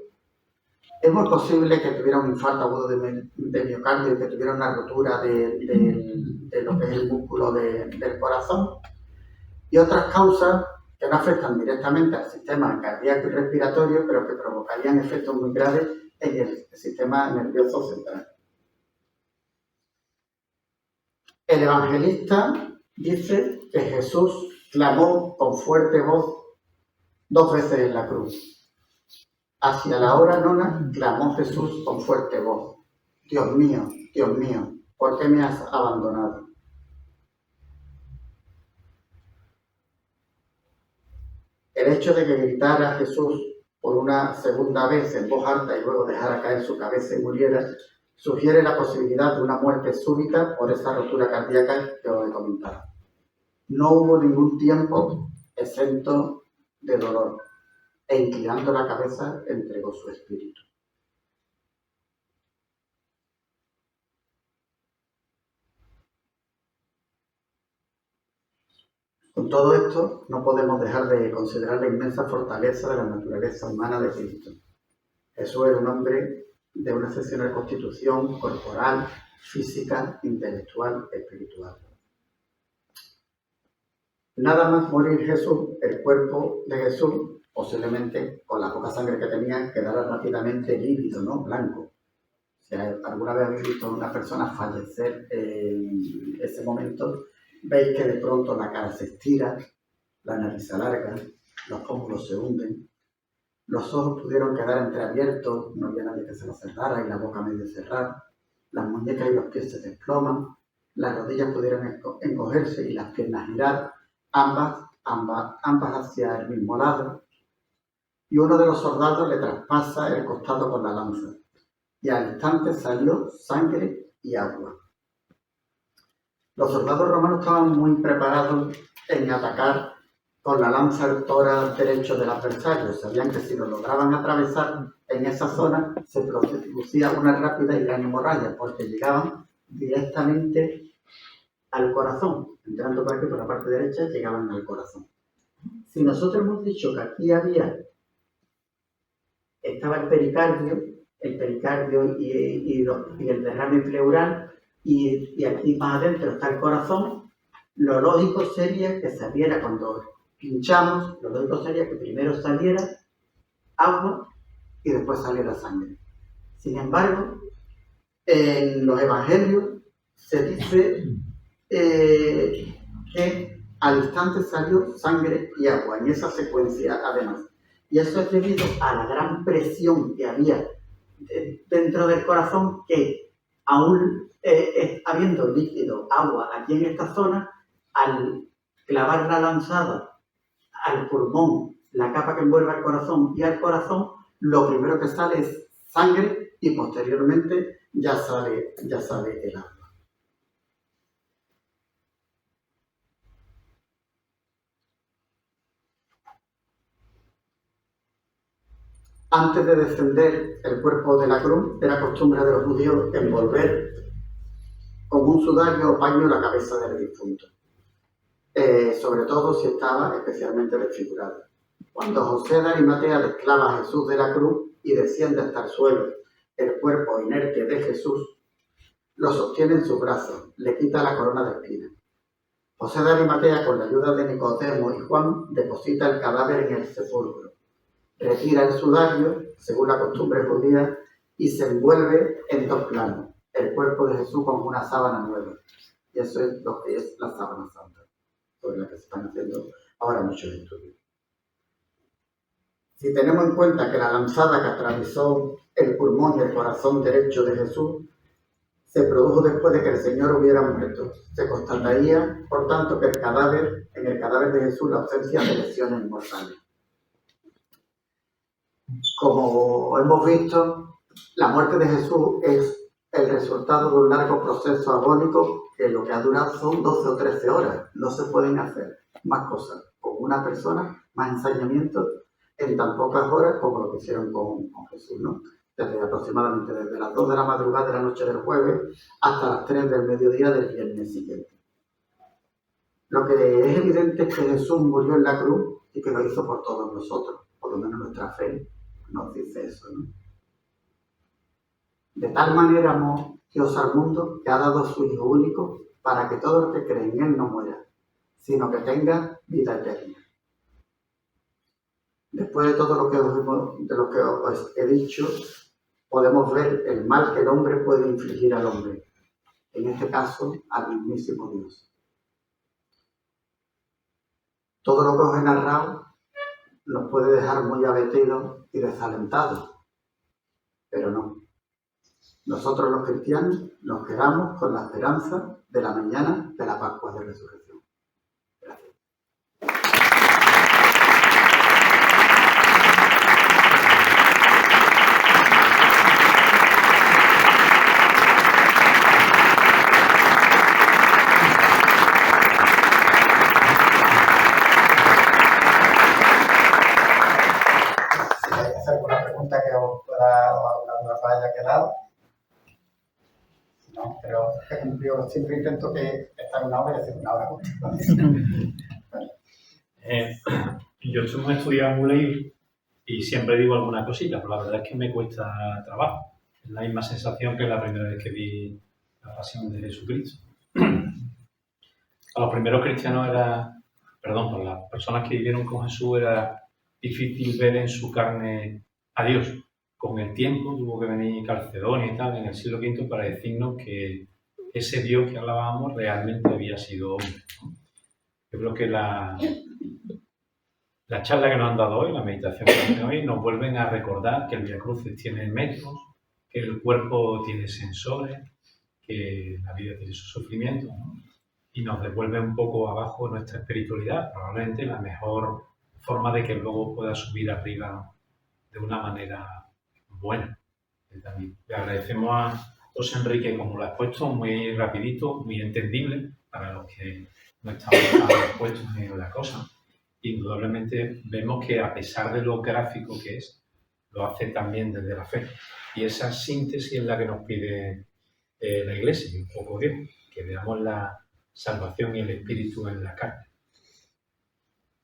Es muy posible que tuviera un infarto agudo de miocardio y que tuviera una rotura de lo que es el músculo del corazón. Y otras causas que no afectan directamente al sistema cardíaco y respiratorio, pero que provocarían efectos muy graves en el sistema nervioso central. El evangelista dice que Jesús clamó con fuerte voz 2 veces en la cruz. Hacia la hora nona clamó Jesús con fuerte voz: Dios mío, ¿por qué me has abandonado? El hecho de que gritara Jesús por una segunda vez en voz alta y luego dejara caer su cabeza y muriera, sugiere la posibilidad de una muerte súbita por esa rotura cardíaca que os he comentado. No hubo ningún tiempo exento de dolor, e inclinando la cabeza entregó su espíritu. Con todo esto, no podemos dejar de considerar la inmensa fortaleza de la naturaleza humana de Cristo. Jesús era un hombre de una excepcional constitución corporal, física, intelectual, espiritual. Nada más morir Jesús, el cuerpo de Jesús, posiblemente con la poca sangre que tenía, quedara rápidamente lívido, ¿no? Blanco. Si alguna vez habéis visto a una persona fallecer en ese momento, veis que de pronto la cara se estira, la nariz se alarga, los pómulos se hunden, los ojos pudieron quedar entreabiertos, no había nadie que se los cerrara y la boca medio cerrada, las muñecas y los pies se desploman, las rodillas pudieron encogerse y las piernas girar, ambas hacia el mismo lado, y uno de los soldados le traspasa el costado con la lanza, y al instante salió sangre y agua. Los soldados romanos estaban muy preparados en atacar con la lanza el tórax derecho del adversario. Sabían que si lo lograban atravesar en esa zona, se producía una rápida y gran hemorragia, porque llegaban directamente al corazón. Entrando por aquí por la parte derecha, llegaban al corazón. Si nosotros hemos dicho que aquí estaba el pericardio y el derrame pleural, y aquí más adentro está el corazón, lo lógico sería que saliera, cuando pinchamos, lo lógico sería que primero saliera agua y después saliera sangre. Sin embargo, en los evangelios se dice que al instante salió sangre y agua, en esa secuencia además. Y eso es debido a la gran presión que había dentro del corazón, que aún habiendo líquido, agua aquí en esta zona, al clavar la lanzada al pulmón, la capa que envuelve al corazón y al corazón, lo primero que sale es sangre y posteriormente ya sale el agua. Antes de descender el cuerpo de la cruz, era costumbre de los judíos envolver con un sudario o paño la cabeza del difunto, sobre todo si estaba especialmente desfigurado. Cuando José de Arimatea desclava a Jesús de la cruz y desciende hasta el suelo el cuerpo inerte de Jesús, lo sostiene en sus brazos, le quita la corona de espinas. José de Arimatea, con la ayuda de Nicodemo y Juan, deposita el cadáver en el sepulcro, retira el sudario, según la costumbre judía, y se envuelve en dos planos, el cuerpo de Jesús con una sábana nueva. Y eso es lo que es la sábana santa, sobre la que se están haciendo ahora muchos estudios. Si tenemos en cuenta que la lanzada que atravesó el pulmón y el corazón derecho de Jesús se produjo después de que el Señor hubiera muerto, se constataría, por tanto, que en el cadáver de Jesús la ausencia de lesiones mortales. Como hemos visto, la muerte de Jesús es el resultado de un largo proceso agónico que lo que ha durado son 12 o 13 horas. No se pueden hacer más cosas con una persona, más ensañamientos, en tan pocas horas como lo que hicieron con Jesús, ¿no? Aproximadamente desde las 2 de la madrugada de la noche del jueves hasta las 3 del mediodía del viernes siguiente. Lo que es evidente es que Jesús murió en la cruz y que lo hizo por todos nosotros, por lo menos nuestra fe nos dice eso, ¿no? De tal manera amó Dios al mundo que ha dado a su Hijo único para que todo el que cree en Él no muera, sino que tenga vida eterna. Después de todo lo que os he dicho, podemos ver el mal que el hombre puede infligir al hombre, en este caso al mismísimo Dios. Todo lo que os he narrado nos puede dejar muy abatidos y desalentados, pero no. Nosotros los cristianos nos quedamos con la esperanza de la mañana de la Pascua de Resurrección. Gracias. Si hay alguna pregunta que os pueda o alguna duda haya quedado. No, pero he cumplido, siempre intento que esta es una hora y hacer una hora. Vale. Yo estoy muy estudiado, muy leído y siempre digo alguna cosita, pero la verdad es que me cuesta trabajo. Es la misma sensación que la primera vez que vi la pasión de Jesucristo. Para los primeros cristianos para las personas que vivieron con Jesús era difícil ver en su carne a Dios. Con el tiempo tuvo que venir Calcedonia y tal en el siglo V para decirnos que ese Dios que hablábamos realmente había sido hombre, ¿no? Yo creo que la charla que nos han dado hoy, la meditación que nos han dado hoy, nos vuelven a recordar que el Vía Crucis tiene métodos, que el cuerpo tiene sensores, que la vida tiene su sufrimiento, ¿no? Y nos devuelve un poco abajo nuestra espiritualidad, probablemente la mejor forma de que luego pueda subir arriba de una manera buena. También le agradecemos a José Enrique, como lo ha expuesto, muy rapidito, muy entendible para los que no estamos tan puestos en la cosa. Indudablemente vemos que a pesar de lo gráfico que es, lo hace también desde la fe. Y esa síntesis es la que nos pide la Iglesia, y un poco Dios, que veamos la salvación y el Espíritu en la carne.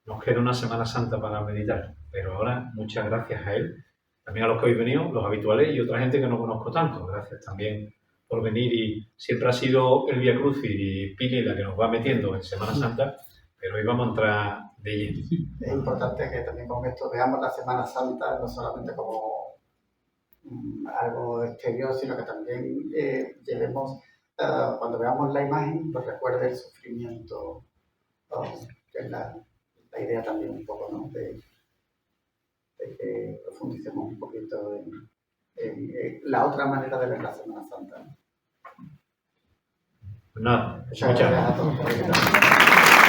Nos queda una Semana Santa para meditar, pero ahora muchas gracias a él, también a los que habéis venido, los habituales y otra gente que no conozco tanto. Gracias también por venir, y siempre ha sido el Vía Crucis y Pili la que nos va metiendo en Semana Santa, pero hoy vamos a entrar de lleno. Es importante que también con esto veamos la Semana Santa no solamente como algo exterior, sino que también llevemos, cuando veamos la imagen, pues recuerde el sufrimiento, que es la idea también un poco, ¿no? De que profundicemos un poquito en la otra manera de ver la Semana Santa, ¿no? Pues nada, Muchas gracias a todos por invitarme.